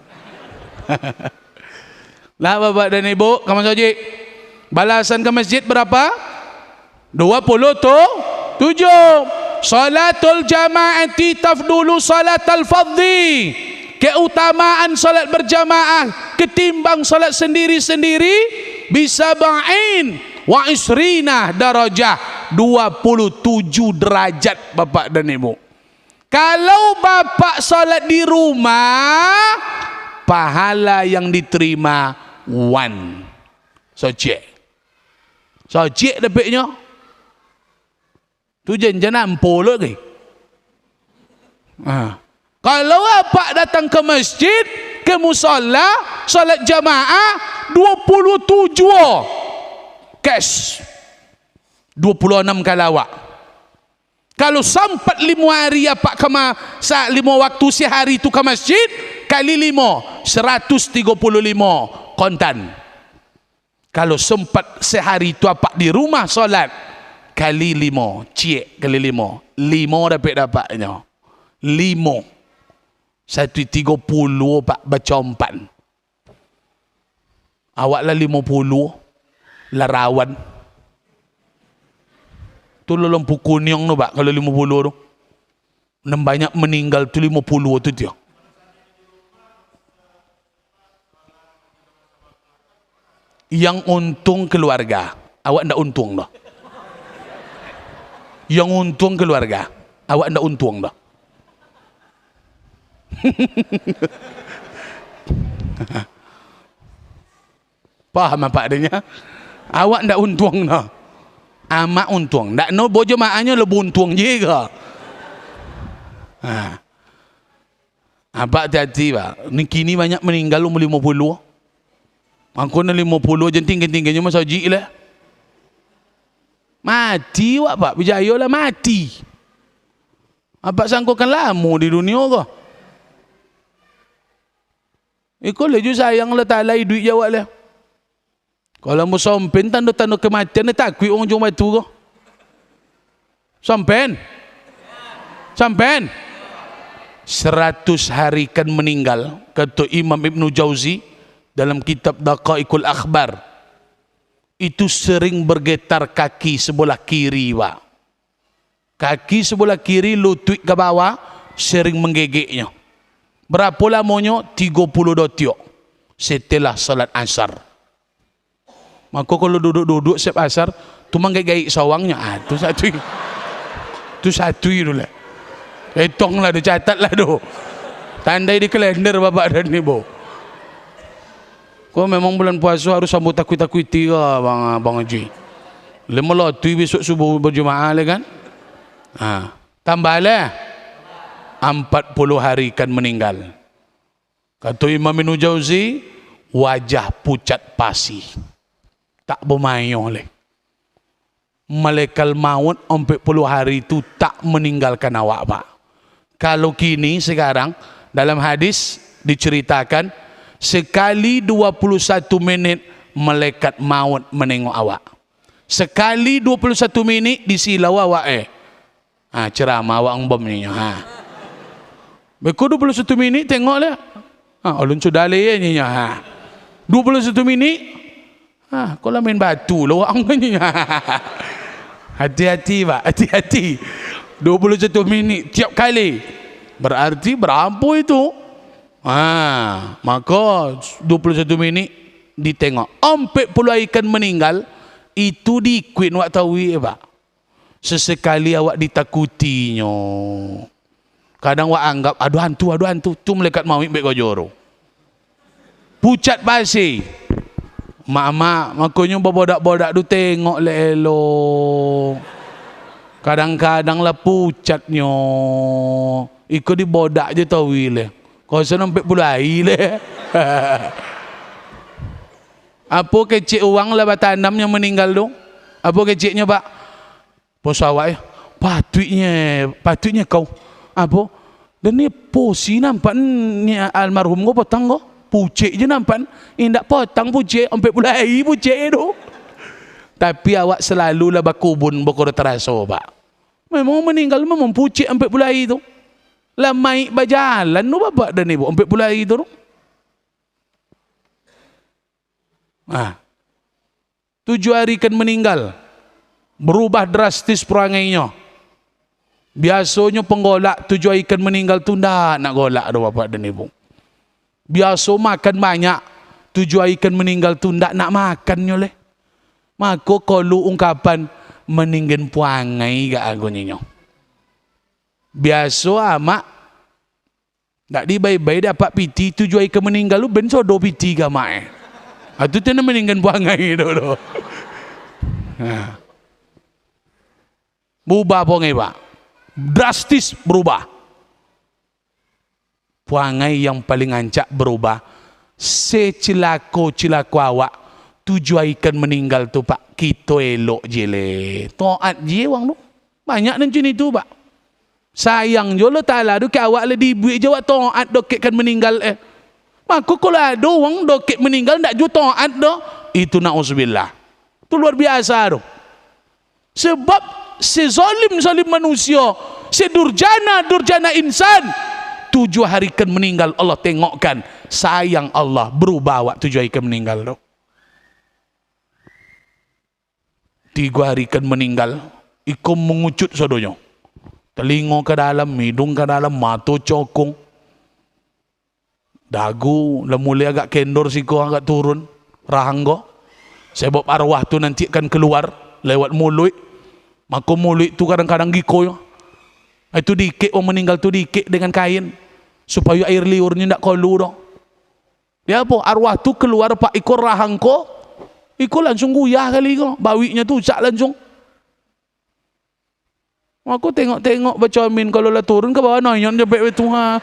Lah Bapak dan Ibu ke masjid. Balasan ke masjid berapa? 27. Salatul jamaati tafdulu salatul fadhi. Keutamaan salat berjamaah ketimbang salat sendiri-sendiri bisa ba'in wa isrina darajah. 27 derajat Bapak dan Ibu. Kalau bapak salat di rumah, pahala yang diterima 1. Sojek dapatnya. Tu jangan ampul lagi. Kalau bapak datang ke masjid, ke musalla, salat jamaah 27 cash. 26 kalawak. Kalau sampai 5 hari apa kama 5 waktu sehari itu ke masjid kali 5 135 kontan. Kalau sempat sehari itu apa di rumah solat kali 5 kali 5 dapatnya 5 1.30 pak baca 4. Awak lah 50 larawan. Tu lampu kuning tu pak, kalau 50 tu. Dan banyak meninggal tu 50 tu dia. Yang untung keluarga, awak ndak untung dah. Yang untung keluarga, awak ndak untung dah. Paham apa adanya? Awak ndak untung dah. Amak untung. Ndak no bojo maaknya lebih untung je ke? Ha. Apa hati-hati pak. Ni kini banyak meninggal umur 50. Aku na 50 je tinggi-tingginya masa haji lah. Mati wak pak. Berjaya lah mati. Apa sangkukan lama di dunia ke? Ikut laju sayang lah talai duit jawab lah. Kalau mau sompen tanda-tanda kematian ni takut orang jom batu ke? Sompen? 100 hari kan meninggal, kata Imam Ibn Jauzi dalam kitab Daqaiqul Akhbar. Itu sering bergetar kaki sebelah kiri pak. Kaki sebelah kiri lutut ke bawah sering menggegeknya. Berapa lamanya? 30 detik setelah salat asar. Maka kalau duduk-duduk setiap asar, tu menggegek sawangnya. Tu satu. Tu satu itu lah. Hitong lah, dicatat lah tu. Tandai di kalender bapak dan ibu. Kau memang bulan puasa harus sambut takut-takuti ke bang Haji. Lima lotui besok subuh berjemaah lah kan. Tambah lah 40 hari kan meninggal. Kata Imam Ibn Jauzi, wajah pucat pasi. Tak bermain oleh. Malaikat maut 40 hari itu tak meninggalkan awak pak. Kalau kini sekarang dalam hadis diceritakan sekali 21 minit malaikat maut menengok awak. Sekali 21 minit disilau awak ceramah awak umpamanya. Beku 21 minit tengok lah. Ulun sudah leh nya. 21 minit. Kau lah main batu lah orang ni. Hati-hati pak, hati-hati. 21 minit tiap kali. Berarti berapa itu? Maka 21 minit ditengok. 40 ikan meninggal itu dikuit awak tahu pak. Sesekali awak ditakutinya. Kadang awak anggap aduh hantu. Tu malaikat maut baik kau joro. Pucat pasir. Mak-mak, makanya bodak-bodak tu tengok elok. Kadang-kadang lah pucatnya. Ikut di bodak je tahu le. Kau sana sampai pulai le. Apa kecik uang lah batanam yang meninggal tu? Apa keciknya pak? Posawai. Patutnya kau. Apa? Dan ni posi nampak ni almarhum kau potong kau. Pucik je nampak. Indak potong pucik. Sampai pulai pucik tu. Tapi awak selalu lah bakubun bakura terasa pak. Memang meninggal memang pucik sampai pulai tu. Lah maik berjalan tu bapak dan ibu sampai pulai tu. 7 hari kan meninggal. Berubah drastis perangainya. Biasanya penggolak 7 hari kan meninggal tu ndak nak golak tu bapak dan ibu. Biasa makan banyak 7 hari kan meninggal tu ndak nak makannya leh. Maka kalau ungkapan meninggal puangai gak agoninya. Biasa amak tak dibai-bai dapat piti 7 hari ke meninggal lu ben sodo piti ke mak. Itu tena meninggal puangai tu. Berubah puangai pak. Drastis berubah. Puangai yang paling ancak berubah. Secilako awak 7 ikan meninggal tu pak. Kita elok je le. Taat je orang tu. Banyak macam itu pak. Sayang je Allah Ta'ala tu ke awak le dibuat je awak taat doket kan meninggal Maka kalau ada orang doket meninggal tak juga taat dah. Itu na'udzubillah. Itu luar biasa tu. Sebab sezalim-zalim manusia. Sedurjana insan. 7 hari kan meninggal Allah tengokkan sayang Allah berubah awak 7 hari kan meninggal tu. 3 hari kan meninggal ikum mengucut sodonya. Telinga ke dalam, hidung ke dalam, mata cokong. Dagu, lemulai agak kendor siko agak turun. Rahanggo. Sebab arwah tu nanti akan keluar lewat mulut. Maka mulut tu kadang-kadang giko. Itu dikek orang meninggal tu dikek dengan kain. Supaya air liurnya tak kolu dong. Dia apa? Arwah tu keluar pak ikut rahangko. Ikut langsung guyah kali ko. Bawinya tu ucak langsung. Aku tengok-tengok baca amin kalau lah turun ke bawah noyon je baik betul ha.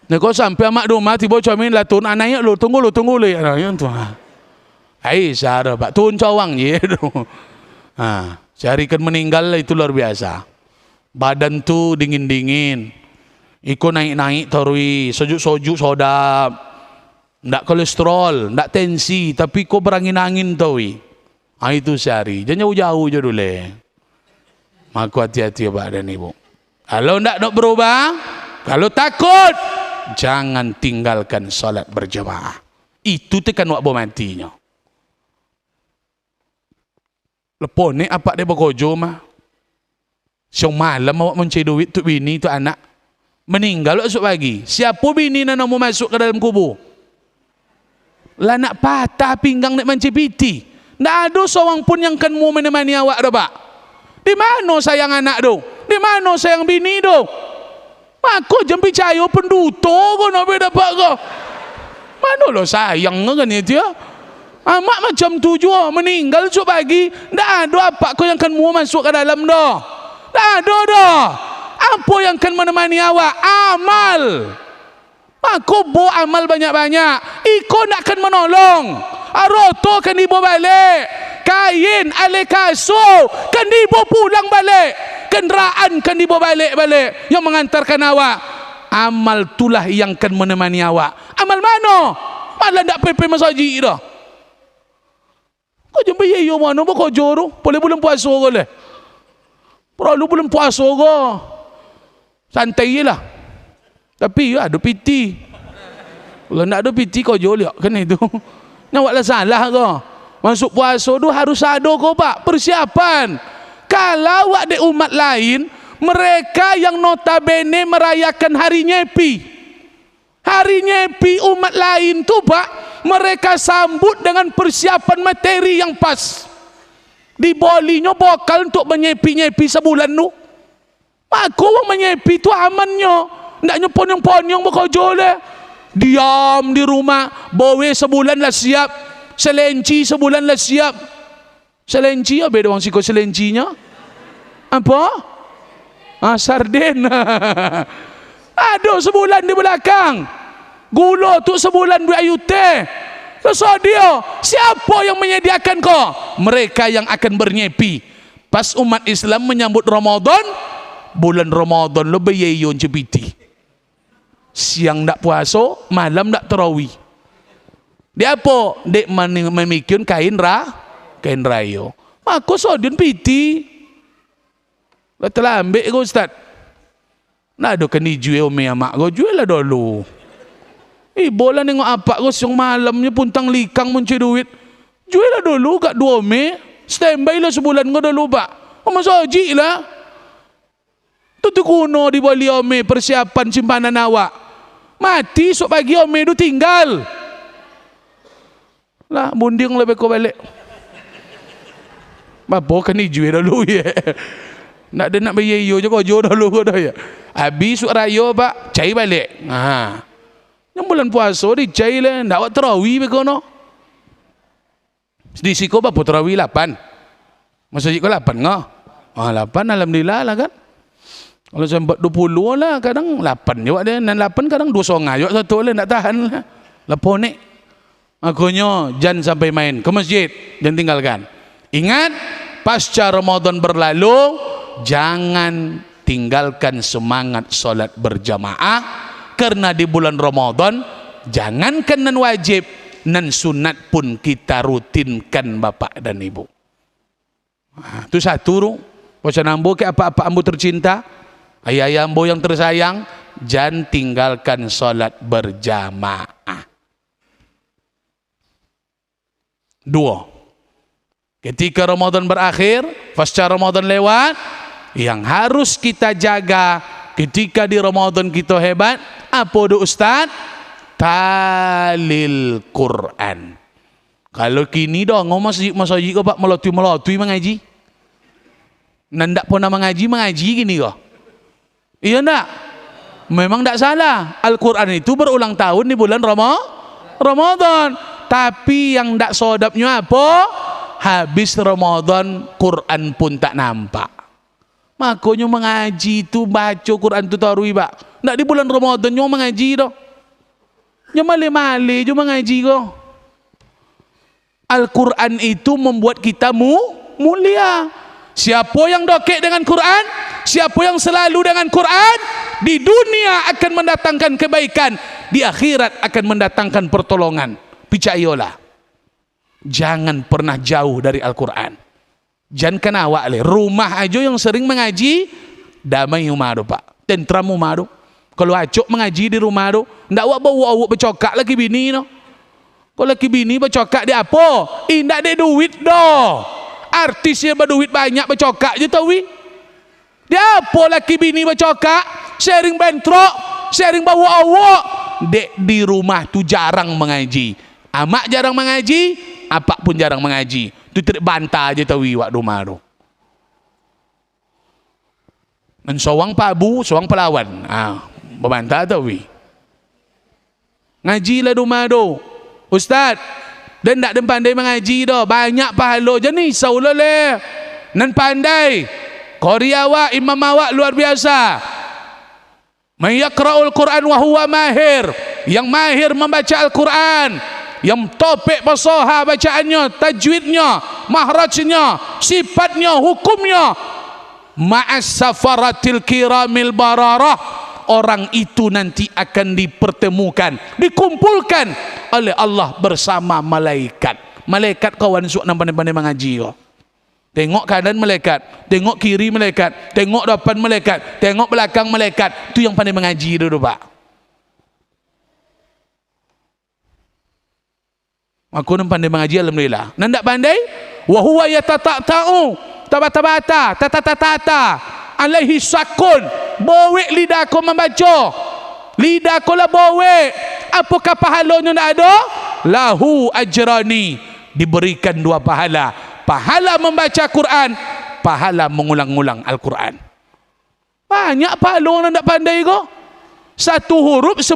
Nah kau sampai amak rumah tiba baca amin lah turun anaknya lu tunggu le noyon tu ha. Ai sara pak turun cawang je tu. Ha, carikan meninggal itu luar biasa. Badan tu dingin-dingin. Iko naik-naik tarui, sejuk-sejuk sodap. Ndak kolesterol, ndak tensi, tapi kau berangin-angin taui. Itu sehari. Jangan jauh-jauh je dulu. Maka hati-hati Pak dan Ibu. Kalau tidak nak berubah, kalau takut, jangan tinggalkan solat berjamaah. Itu tekan waktu matinya. Lepas ni apa dia berkojo mah? Siang malam awak mencari duit tu bini tu anak. Meninggal esok pagi. Siapa bini nak mau masuk ke dalam kubur? Lah nak patah pinggang nak mencari piti. Tak ada seorang pun yang akan mau menemani awak dah pak. Di mana sayang anak tu? Di mana sayang bini tu? Aku jam percaya penduto kau nak dapat kau. Mana lo sayang kan itu ya? Amak macam tu juga meninggal esok pagi. Tak ada apa kau yang akan mau masuk ke dalam dah. Tak ada dah. Apa yang akan menemani awak? Amal. Aku buat amal banyak-banyak. Iko nak akan menolong. Aroto kan dibawa balik. Kain, alih kasut kan dibawa pulang balik. Kenderaan kan dibawa balik-balik yang mengantarkan awak. Amal itulah yang akan menemani awak. Amal mana? Malah tak pepe masjid dah. Kau jumpa ye mana kau joro? Boleh bulan puasa kau le. Perlu bulan puasa kau. Santai je lah. Tapi ada piti. Kalau tak ada piti kau joliak kan itu. Nawaklah salah kau. Masuk puasa tu harus ada kau pak persiapan. Kalau ada umat lain, mereka yang notabene merayakan hari nyepi. Hari nyepi umat lain tu pak, mereka sambut dengan persiapan materi yang pas. Di bolinya bakal untuk menyepi-nyepi sebulan tu. Aku orang menyepi tu amannya. Tak nyepon-nyepon berkojo le. Diam di rumah, bawa sebulan lah siap. Selenci sebulan lah siap. Selenci apa beda orang siko selencinya? Apa? Sarden. Aduh sebulan di belakang. Gula tu sebulan duit ayu teh. So dia, siapa yang menyediakan kau? Mereka yang akan bernyepi. Pas umat Islam menyambut Ramadan, bulan Ramadan lo bayayon cepiti. Siang tak puasa, malam tak tarawih. Dia apa? Dek memikirkan kain rayo. Maka sodin piti. Telah ambil kau ustaz. Nak ada kan dijual ome amak kau jual lah dulu. Bola nengok apa kau siang malamnya puntang likang mencari duit. Jual lah dulu kat 2 ome. Standby lah sebulan kau dulu pak. Kau masuk haji lah. Tu kuno di bali ome persiapan simpanan awak. Mati sok pagi ome tu tinggal. Lah bunding lebih kau balik. Apa kan ni jual dulu ya. Nak ada nak bayar yo je kau jual dulu kau dah ya. Habis sok raya pak, cai balik. Ha. Yang bulan puasa di cai lah, ndak buat tarawih be kono. Di siko apa tarawih 8. Masjid kau 8 ngah. 8 alhamdulillah lah kan. Kalau sampai 20 lah, kadang 8 juga dia. Dan 8 kadang 2 songa juga satu lah, tak tahan lah. Lepas ni, makanya jangan sampai main ke masjid, jangan tinggalkan. Ingat, pasca Ramadan berlalu, jangan tinggalkan semangat solat berjamaah. Karena di bulan Ramadan, jangankan nan wajib, nan sunat pun kita rutinkan Bapak dan Ibu. Itu satu. Posa nambo ke apa-apa ambo tercinta, ayah ambo yang tersayang, jangan tinggalkan solat berjamaah. 2. Ketika Ramadan berakhir, pasca Ramadan lewat, yang harus kita jaga ketika di Ramadan kita hebat, apa do Ustaz? Talil Quran. Kalau kini dah masjid kau pak melatui mengaji. Nandak pernah mengaji gini kau. Iya ndak? Memang ndak salah. Al-Quran itu berulang tahun di bulan Ramadan. Tapi yang ndak sodapnya apa? Habis Ramadan Quran pun tak nampak. Makanya mengaji itu baca Quran itu tarui pak. Ndak di bulan Ramadan nyo mengaji dah. Nyo male-male jo mengaji kau. Al-Quran itu membuat kita mulia. Siapa yang dokek dengan Quran, siapa yang selalu dengan Quran, di dunia akan mendatangkan kebaikan, di akhirat akan mendatangkan pertolongan. Percayalah, jangan pernah jauh dari Al-Quran. Jangan kena awak le. Rumah aja yang sering mengaji, damai rumah do pak, tentram rumah do. Kalau acok mengaji di rumah do, ndak awak bawa awak bercokak lagi bini no. Kalau laki bini bercokak dia apa? Indak ada duit dah. Artisnya berduit banyak bercokak je tahu. Dia apa laki bini bercokak? Sharing bentrok, sharing bawa awak. Dek di rumah tu jarang mengaji. Amak jarang mengaji, apak pun jarang mengaji. Tu tidak bantah je tahu wak rumah tu. Mensawang pabu, sawang pelawan. Berbantah tahu. Ngajilah rumah tu. Ustaz, dan tak ada pandai mengaji dah. Banyak pahala je ni. Saulah leh. Nan pandai. Qori awak, imam awak luar biasa. Mayakra'ul Quran wa huwa mahir. Yang mahir membaca Al-Quran. Yang topik fasaha bacaannya, tajwidnya, mahrajnya, sifatnya, hukumnya. Ma'as safaratil kiramil bararah. Orang itu nanti akan dipertemukan, dikumpulkan oleh Allah bersama malaikat. Malaikat kawan suak nampak pandai mengaji kau. Tengok kanan malaikat, tengok kiri malaikat, tengok depan malaikat, tengok belakang malaikat. Itu yang pandai mengaji dulu pak. Aku nampak pandai mengaji alhamdulillah. Nandak pandai? Wa huwa yatata'u, tabata-bata, tata-tata. Alaihi sakun, bowek lidah kau membaca, lidah kau lah bowek. Apakah pahalanya nak ada? Lahu ajrani, diberikan 2 pahala. Pahala membaca Quran, pahala mengulang-ulang Al-Quran. Banyak pahala orang nak pandai kau. 1 huruf 10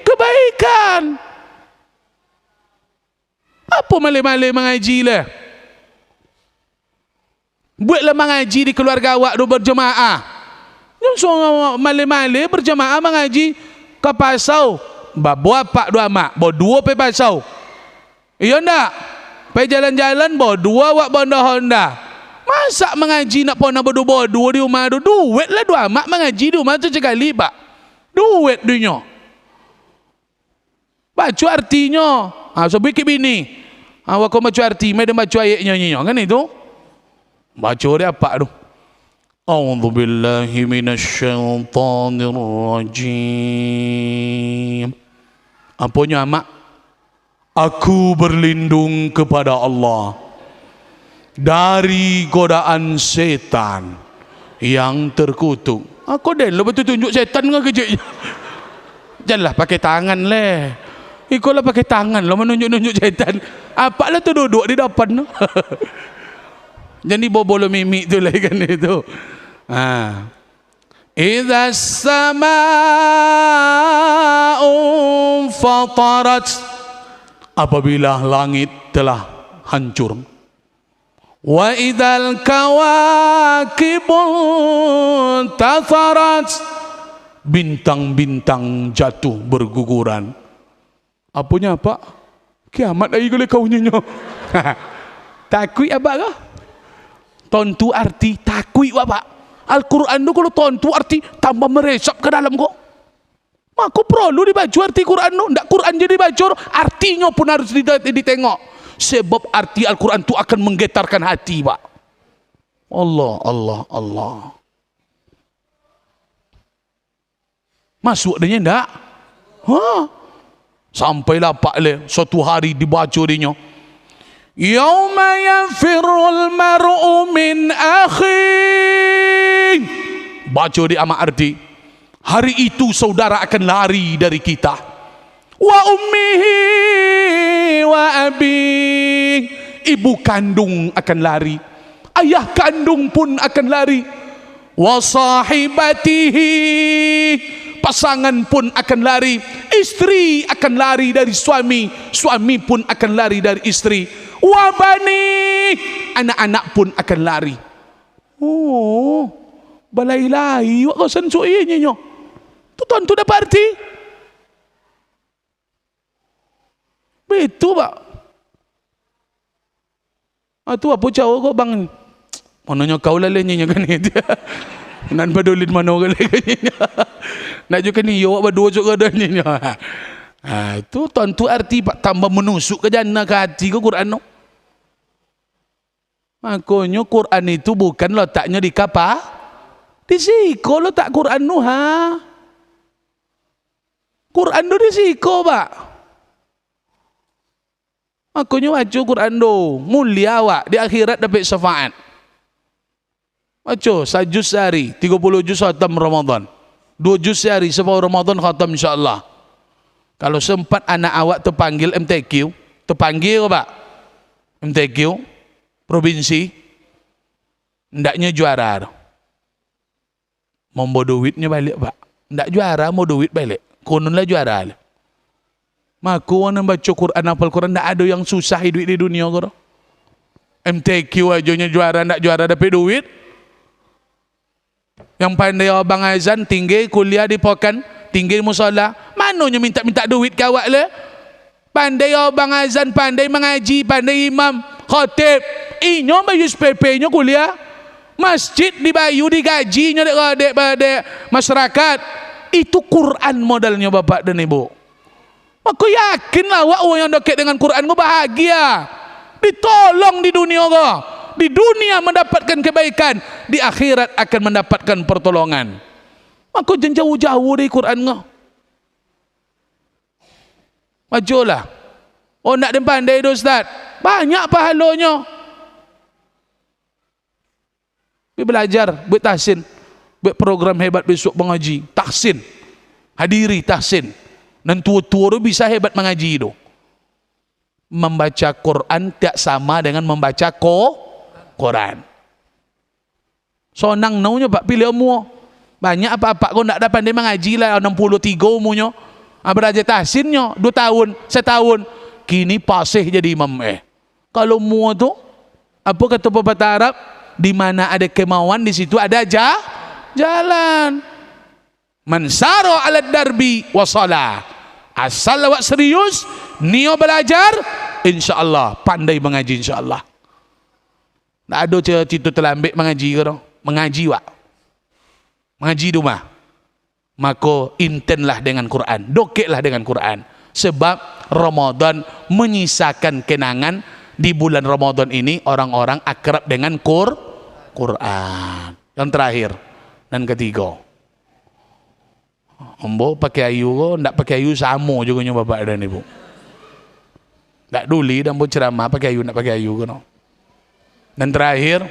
kebaikan. Apa malai-malai mengaji lah? Buatlah mengaji di keluarga awak do berjemaah. Yang seorang malai-malai berjemaah mengaji ke pasau. Bawa pak 2 mak, bawa 2 pe pasau. Iya ndak? Pe jalan-jalan bawa 2 awak Honda. Masa mengaji nak pernah bawa 2 di rumah do? Duit lah 2 mak mengaji di rumah tu sekali pak. Duit dunia. Baca artinya. So bikin bini. Awak kau baca arti, mai dia baca ayatnya kan itu? Baca dia apa tu? A'udzu billahi minasyaitonir rajim. Apanya mak? Aku berlindung kepada Allah dari godaan setan yang terkutuk. Aku dah lepas tu tunjuk setan ke kejut. Janganlah pakai tangan leh. Ikolah pakai tangan lah menunjuk-nunjuk setan. Apalah tu duduk di depan tu. Jadi bobolo mimik tu lah kan itu. Idza sama'u fatarat, apabila langit telah hancur. Wa idzal kawakibu tatharat, bintang-bintang jatuh berguguran. Apanya apa? Kiamat lagi kalau kau nyonya. Takut apa kah? Tontu arti takut apa? Al-Quran tu kalau tontu arti tambah meresap ke dalam kau. Maka perlu dibaca arti Quran tu. Ndak Quran jadi baca, artinya pun harus ditengok. Sebab arti Al-Quran tu akan menggetarkan hati pak. Allah, Allah, Allah. Masuk dia enggak? Sampailah Pak Le, suatu hari dibaca dia. Yauma yafirul mar'u min akhi. Baca di amak arti. Hari itu saudara akan lari dari kita. Wa ummihi wa abi. Ibu kandung akan lari. Ayah kandung pun akan lari. Wa sahibatihi. Pasangan pun akan lari. Istri akan lari dari suami. Suami pun akan lari dari istri. Wabani, anak-anak pun akan lari. Oh, balai-lai wak kawasan suinya nyo. Tu tuan tu dapat arti. Betul pak. Tu apa cakap kau bang? Mananya kau lalainya kan ni. Nan badulin mana kali kan ni. Nak juga ni yo wak berdua juga dah ni. Itu tuan tu arti pak tambah menusuk ke jana ke hati ke Quran no. Makanya Quran itu bukan letaknya di kapal, di siko letak Quran nu ha. Quran tu di siko pak. Makanya baca Quran tu mulia awak di akhirat dapat syafaat. Baca sajus sehari 30 juz khatam Ramadan, 2 juz sehari sebelum Ramadan khatam insyaAllah. Kalau sempat anak awak terpanggil MTQ, terpanggil pak MTQ provinsi, ndaknya juara. Mau duitnya balik pak. Ndak juara, mau duit balik. Kononlah juara. Maka orang baca Quran, hafal Quran, ndak ada yang susah hidup di dunia kau. MTQ aja juara, ndak juara dapat duit. Yang pandai abang azan, tinggi kuliah di pokan, tinggi musola. Mananya minta duit kawak le? Pandai abang azan, pandai mengaji, pandai imam, khatib. Inyo bayu SPP-nya kuliah. Masjid dibayu digajinya dek masyarakat. Itu Quran modalnya bapak dan ibu. Aku yakinlah awak yang dekat dengan Quran kau bahagia. Ditolong di dunia kau. Di dunia mendapatkan kebaikan, di akhirat akan mendapatkan pertolongan. Aku jauh-jauh dari Quran kau. Majulah. Oh nak dia pandai tu Ustaz. Banyak pahalanya. Belajar, buat tahsin, buat program hebat besok mengaji, tahsin, hadiri tahsin, dan tua-tua bisa hebat mengaji itu. Membaca Quran tidak sama dengan membaca Quran. Sonang naunya pak pilih umur. Banyak apa-apa kau nak dapat dia mengaji lah 63 umurnya. Belajar tahsinnya 2 tahun, 1 tahun. Kini pasih jadi imam Kalau mua tu, apa kata pepatah Arab? Di mana ada kemauan di situ ada jalan. Man sara 'ala darbi wa shalah. Asal awak serius niat belajar, insya-Allah pandai mengaji insya-Allah. Tak ada cerita terlambat mengaji ke dong? Mengaji wak. Mengaji di rumah. Maka intenlah dengan Quran, dokeklah dengan Quran. Sebab Ramadan menyisakan kenangan. Di bulan Ramadan ini orang-orang akrab dengan Quran. Yang terakhir dan ketiga, Ambo pakai ayu ko, ndak pakai ayu sama juga nyo bapak dan ibu. Ndak duli dan buat ceramah pakai ayu, ndak pakai ayu ko no. Dan terakhir,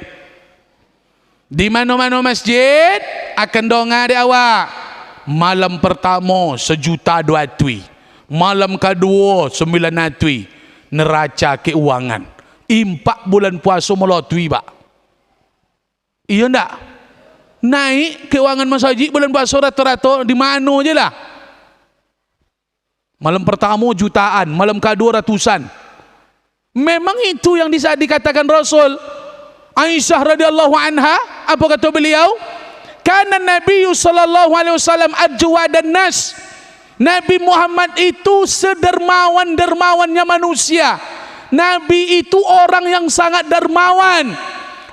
di mana-mana masjid akan donga di awak. Malam pertama 1,2 juta. Malam kedua 9 juta. Neraca keuangan 4 bulan puasa melatui pak. Iya ndak? Naik keuangan masjid bulan puasa rata-rata di mana je lah. Malam pertama jutaan, malam kedua ratusan. Memang itu yang dikatakan Rasul. Aisyah radhiyallahu anha, apa kata beliau? Kana Nabi sallallahu alaihi wasallam ajwadan nas. Nabi Muhammad itu sedermawan-dermawannya manusia. Nabi itu orang yang sangat dermawan.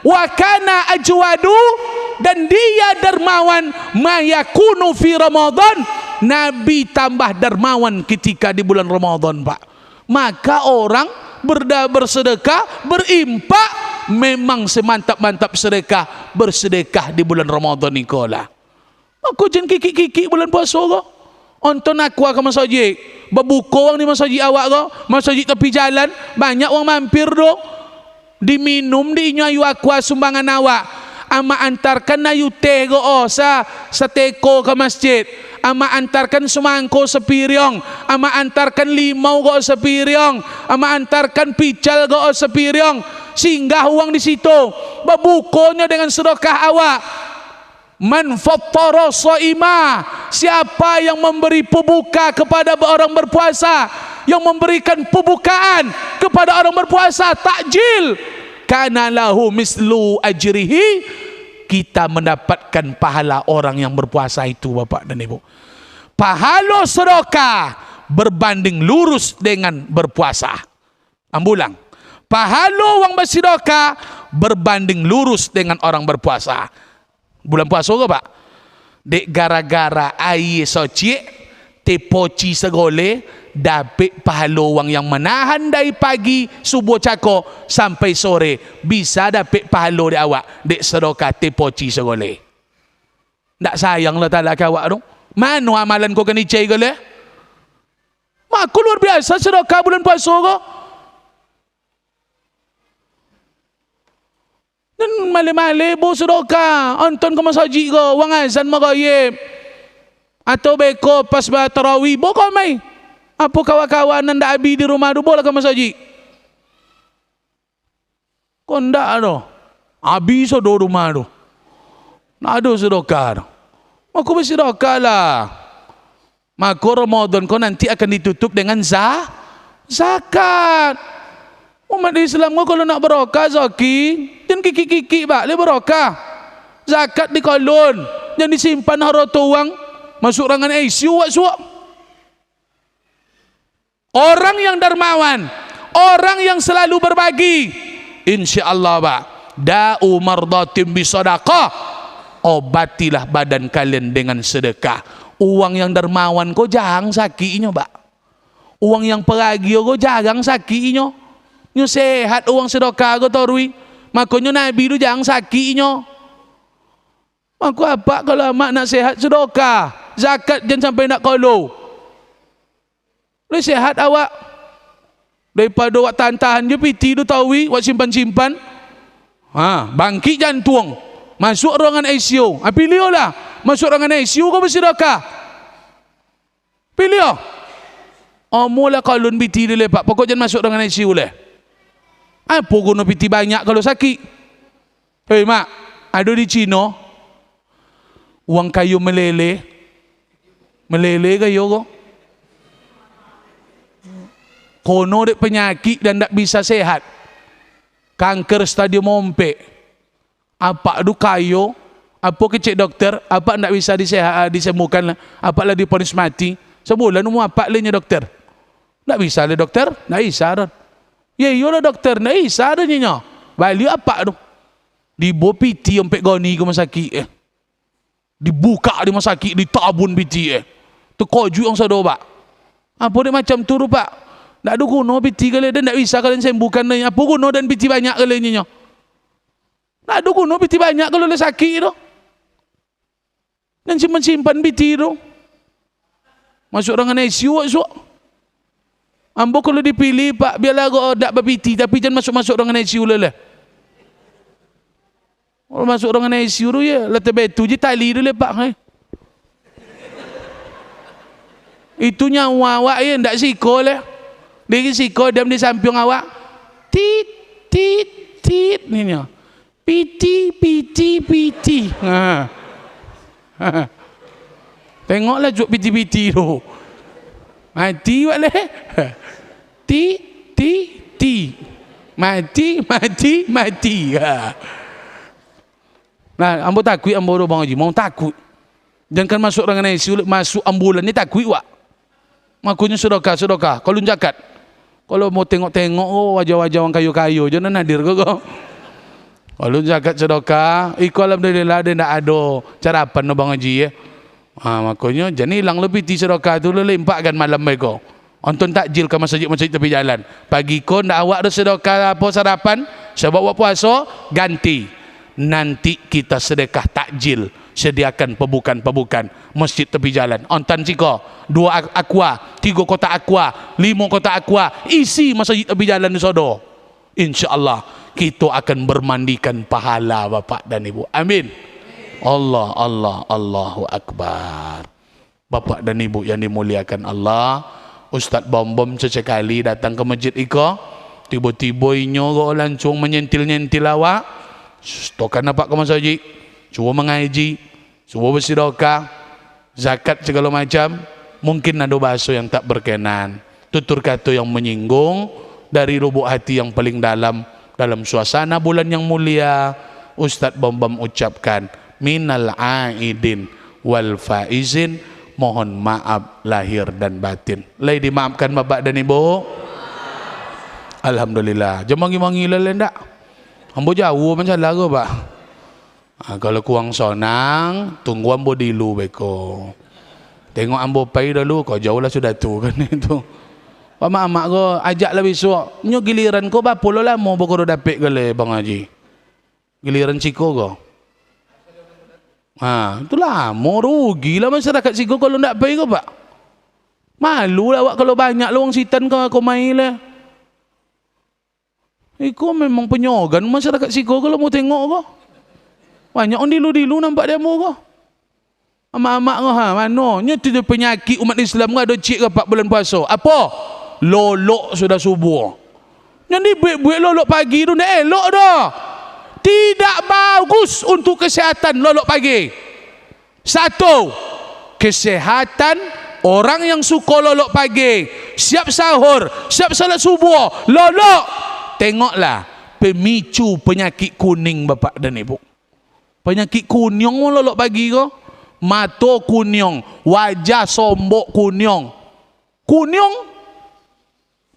Wa kana ajwadu, dan dia dermawan mayakunu fi Ramadan. Nabi tambah dermawan ketika di bulan Ramadan, Pak. Maka orang bersedekah, berimpak memang semantap-mantap sedekah, bersedekah di bulan Ramadan ni kolah. Aku jen kiki-kiki bulan puasa ko. Onton aku ke masjid, berbuka orang di masjid awak ko, masjid tepi jalan, banyak orang mampir dok. Diminum di ayu aqua sumbangan awak. Ama antarkan ayu teh go sa teko ke masjid. Ama antarkan semangko sepiryong, ama antarkan limau go sepiryong, ama antarkan pical go sepiryong. Singgah uang di situ, berbukonya dengan sedekah awak. Man fattara shaima, siapa yang memberi pembuka kepada orang berpuasa, yang memberikan pembukaan kepada orang berpuasa, takjil, kana lahu mislu ajrihi, kita mendapatkan pahala orang yang berpuasa itu, Bapak dan Ibu. Pahala sedekah berbanding lurus dengan berpuasa. Ambulang, pahala orang bersedekah berbanding lurus dengan orang berpuasa. Bulan puasa ke Pak? Dek gara-gara air soci tepoci segole dapat pahala orang yang menahan dari pagi subuh cako sampai sore, bisa dapat pahala di awak dek sedekah tepoci segole. Ndak sayang lah talak awak tu. Mana amalan kau kena cai gole? Mak aku luar biasa sedekah bulan puasa ko. Dan male-male bo sedekah, onton ke masjid ko, wang azan magayib. Atau beko pas ba tarawih bo ko mai. Apa kawan-kawan ndak abi di rumah tu bola ke masjid. Ko ndak ado. Abi so do rumah tu. Nak ada sedekah tu. Aku bersedekah lah. Maka Ramadan ko nanti akan ditutup dengan zakat. Umat Islam ko kalau nak berokah zaki, dan kiki-kiki bak le berokah. Zakat di kolon, dan disimpan harta uang masuk rangan ICU wak suak. Orang yang dermawan, orang yang selalu berbagi, insya-Allah bak, da'u mardatim bisadaqah, obatilah badan kalian dengan sedekah. Uang yang dermawan ko jangan sakinya bak. Uang yang peragio ko jangan sakinya. Nyo sehat uang sedekah ko torui. Makanya Nabi tu jangan sakinya. Aku apa kalau mak nak sehat sedekah, zakat jangan sampai nak kolo. Boleh sehat awak. Daripada awak tahan-tahan je piti tu tahui, awak simpan-simpan. Bangkit jantung. Masuk ruangan ICU. Pilih lah. Masuk ruangan ICU kau bersedekah. Pilih. Mula kalun piti dia lepak. Pokok jangan masuk ruangan ICU leh. Apa guna piti banyak kalau sakit? Hei mak, ada di Cina uang kayu meleleh kayu ko. Kono dek penyakit dan tak bisa sehat. Kanker stadium ompek. Apa du kayu? Apa kecik dokter? Apa tak bisa disembuhkan? Apa lah diponis mati? Sebulan umur apa lehnya dokter? Tak bisa le dokter? Tak bisa dah. Ya iyalah dokter, nak isa ada nyonya. Balik apa tu? Dibawa piti ompek goni ke rumah sakit Dibuka di rumah sakit, ditabun piti Terkojuk yang sada pak. Apa dia macam tu pak? Tak ada guna piti kalian dan tak bisa kalian sembuhkan dia. Apa guna dan piti banyak kalian nyonya? Tak ada guna piti banyak kalau dia sakit tu. Dan simpan piti tu. Masuk orang ICU esok. Ambo kalau dipilih pak biarlah kau tak berpiti tapi jangan masuk dengan ICU lah. Kalau masuk dengan ICU tu ya, letak betu je tali tu lepak Itu nyawa awak ya, ndak siko lah. Dia siko diam di samping awak. Tit ni nya. Piti. Tengoklah juk piti tu. Mati wak leh. Ti. Mati. Nah, ambo takut ambo bang Haji, mau takut. Jangan masuk dengan ICU, masuk ambulan ni takut wak. Makanya sedekah. Kalau zakat. Kalau mau tengok wajah-wajah orang kayu-kayu, jangan hadir kau. Kalau zakat sedekah, alhamdulillah dia tak ada carapan no bang Haji ya. Makanya jangan hilang lebih ti sedekah tu lempakkan malam mereka. Onton takjil ke masjid tepi jalan. Pagi kau ndak awak ada sedekah apa sarapan, Sebab buat puasa, ganti. Nanti kita sedekah takjil, sediakan pebukan-pebukan masjid tepi jalan. Ontan ciko, 2 aqua, 3 kotak aqua, 5 kotak aqua, isi masjid tepi jalan di sodo. InsyaAllah kita akan bermandikan pahala Bapak dan Ibu. Amin. Allah, Allahu Akbar. Bapak dan Ibu yang dimuliakan Allah, Ustaz Bom-Bom sesekali datang ke masjid iko, tiba-tiba inyo langsung menyentil-nyentil awak. Tokan apa ke masjid, cuba mengaji, cuba bersedekah, zakat segala macam. Mungkin ada bahasa yang tak berkenan, tutur kata yang menyinggung dari lubuk hati yang paling dalam suasana bulan yang mulia. Ustaz Bom-Bom ucapkan minal aidin wal faizin, mohon maaf lahir dan batin. Lai dimaafkan Bapak dan Ibu. Alhamdulillah. Jemangi-mangi lendak. Ambo jauh macam lah ke Pak. Kalau kurang sonang, tunggu ambo dilu beko. Tengok ambo pai dulu, kau jauh lah sudah tu kan itu. Pak mak ko ajaklah besok. Nyo giliran ko apa lo lama boko dapat gale Bang Haji. Giliran ciko ko. Itu lama, rugilah masyarakat ciko kalau ndak pai ko Pak. Malu lah awak kalau banyak luang sitan kau main lah. Iku memang penyogan masyarakat siko kalau mau tengok ko. Banyak orang dilu-dilu nampak demo ko. Amak-amak ko mano? Nya tu penyakit umat Islam ko ada cik ke 4 bulan puasa. Apa? Lolok sudah subuh. Yang ni buat lolok pagi tu ndak elok dah. Tidak bagus untuk kesihatan lolok pagi. 1. Kesihatan orang yang suka lolok pagi, siap sahur, siap salat subuh, lolok. Tengoklah pemicu penyakit kuning Bapak dan Ibu. Penyakit kuning lolok pagi ko. Mata kuning, wajah sombok kuning. Kuning.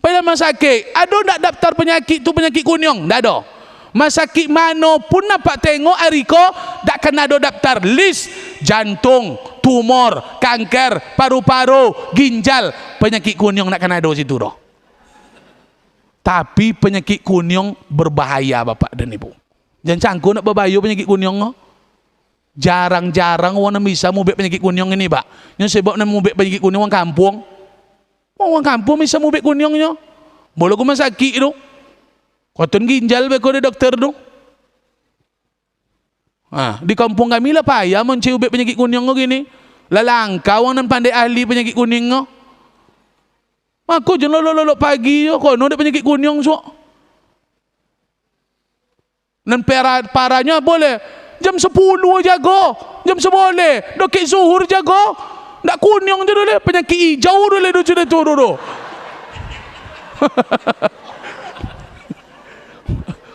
Pada masakit, ada tak daftar penyakit tu penyakit kuning? Tak ada. Masakit mana pun nampak tengok ariko, tak kena ada daftar list jantung, tumor, kanker, paru-paru, ginjal. Penyakit kuning nak kena ada situ dah. Tapi penyakit kuning berbahaya Bapak dan Ibu. Jangan cangkuk nak berbahaya penyakit kuning. Jarang-jarang orang bisa mubek penyakit kuning ini Pak. Yang sebab nak mubek penyakit kuning orang kampung. Orang kampung bisa mubek kuningnya. Boleh rumah sakit tu. Koton ginjal beko de dokter tu. Di kampung kami lah payah mencari ubek penyakit kuning gini. Lah langka orang nan pandai ahli penyakit kuning. Aku je lolok pagi yo kono ada penyakit kuning so. Dan parahnya boleh jam 10 jago, jam 11 dokek zuhur jago. Ndak kuning je dulu penyakit hijau dulu tu sudah tu dulu.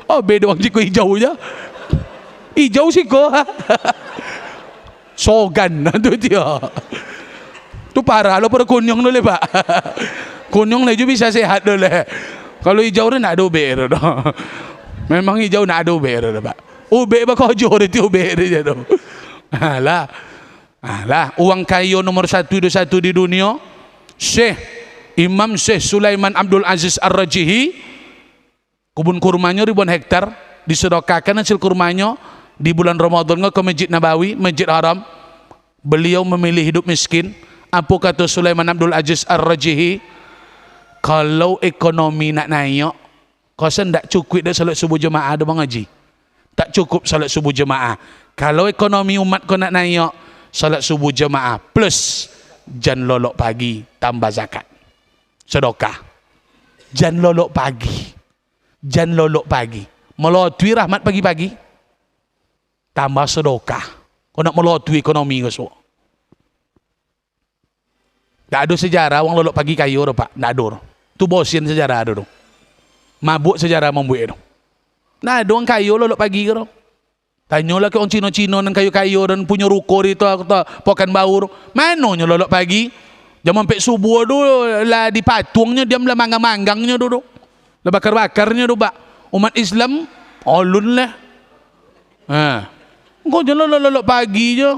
Oh beda orang ciko hijau je. Hijau siko. Sogan tu dia. Tu parah lo pada kuning dulu Pak. Kuning lagi bisa sehat dulu. Kalau hijau tu nak ada ubek tu. Memang hijau nak ada ubek tu Pak. Ubek bakal jor itu ubek dia tu. Alah. Uang kayu nomor 121 di dunia. Imam Syekh Sulaiman Abdul Aziz Ar-Rajihi. Kebun kurmanya ribuan hektar. Disedekahkan hasil kurmanya di bulan Ramadan ke Masjid Nabawi, Masjid Haram. Beliau memilih hidup miskin. Apa kata Sulaiman Abdul Aziz Ar-Rajihi? Kalau ekonomi nak naik, kau sendak cukup dah salat subuh jemaah ada Bang Haji. Tak cukup salat subuh jemaah. Kalau ekonomi umat kau nak naik, salat subuh jemaah plus jan lolok pagi tambah zakat. Sedekah. Jan lolok pagi. Jan lolok pagi. Melotui rahmat pagi-pagi. Tambah sedekah. Kau nak melotui ekonomi kau semua. Tak ada sejarah orang lolok pagi kayu dah Pak. Tak ada. Tu bosin sejarah ada tu. Mabuk sejarah membuat tu. Nah, ada orang kayu lolok pagi ke tu. Tanyalah ke orang Cina-Cina dan kayu-kayu dan punya ruko di tu pokan bau tu. Mananya lolok pagi? Jam sampai subuh tu lah dipatungnya diam lah manggang-manggangnya tu. Lah bakar-bakarnya tu Pak. Umat Islam olun lah. Kau jangan lolok pagi je.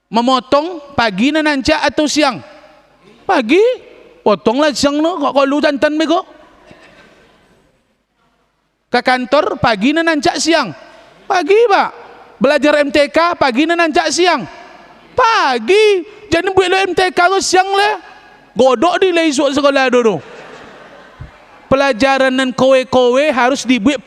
Memotong pagi na nancak atau siang? Pagi. Potonglah siang no. Kau lu jantan bego. Ke kantor pagi na nancak siang. Pagi pak. Belajar MTK pagi na nancak siang. Pagi. Jadi buat lo MTK lo siang le. Godok di le esok sekolah dulu. Pelajaran dan kowe-kowe harus dibuat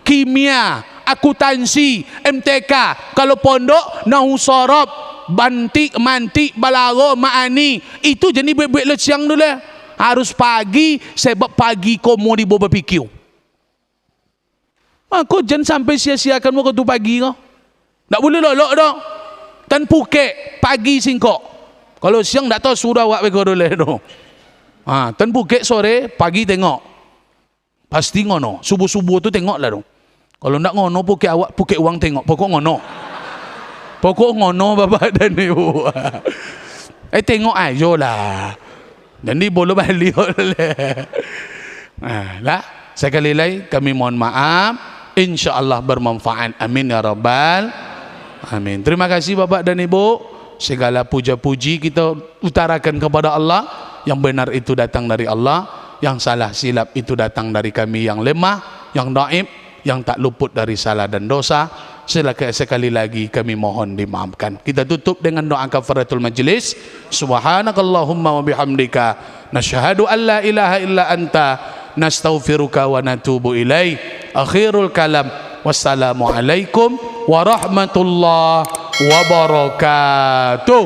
kimia, akuntansi, MTK. Kalau pondok nahu sorab, bantik, mantik, balago, ma'ani. Itu jadi buat lo siang dulu. Harus pagi, sebab pagi kau mau dibawa berpikir. Aku jangan sampai sia-siakan waktu pagi kau. Tak boleh lolok dong. Tan Phuket pagi singkok. Kalau siang tak tahu sudah awak bego dulu. Tan Phuket sore pagi tengok. Pasti ngono. Subuh-subuh tu tengok lah dong. Kalau nak ngono Phuket uang tengok. Pokok ngono. Pokok ngono bapak dan ibu. Tengok aja lah. Jadi boleh balik oleh. Lah sekali lagi kami mohon maaf. InsyaAllah bermanfaat. Amin ya rabbal amin. Terima kasih bapak dan ibu. Segala puja-puji kita utarakan kepada Allah. Yang benar itu datang dari Allah. Yang salah silap itu datang dari kami yang lemah, yang daib, yang tak luput dari salah dan dosa. Sekali lagi kami mohon dimaafkan. Kita tutup dengan doa kafaratul majlis. Subhanakallahumma wa bihamdika nashhadu an la ilaha illa anta nastaghfiruka wa natubu ilaih. Akhirul kalam. Wassalamualaikum warahmatullahi wabarakatuh.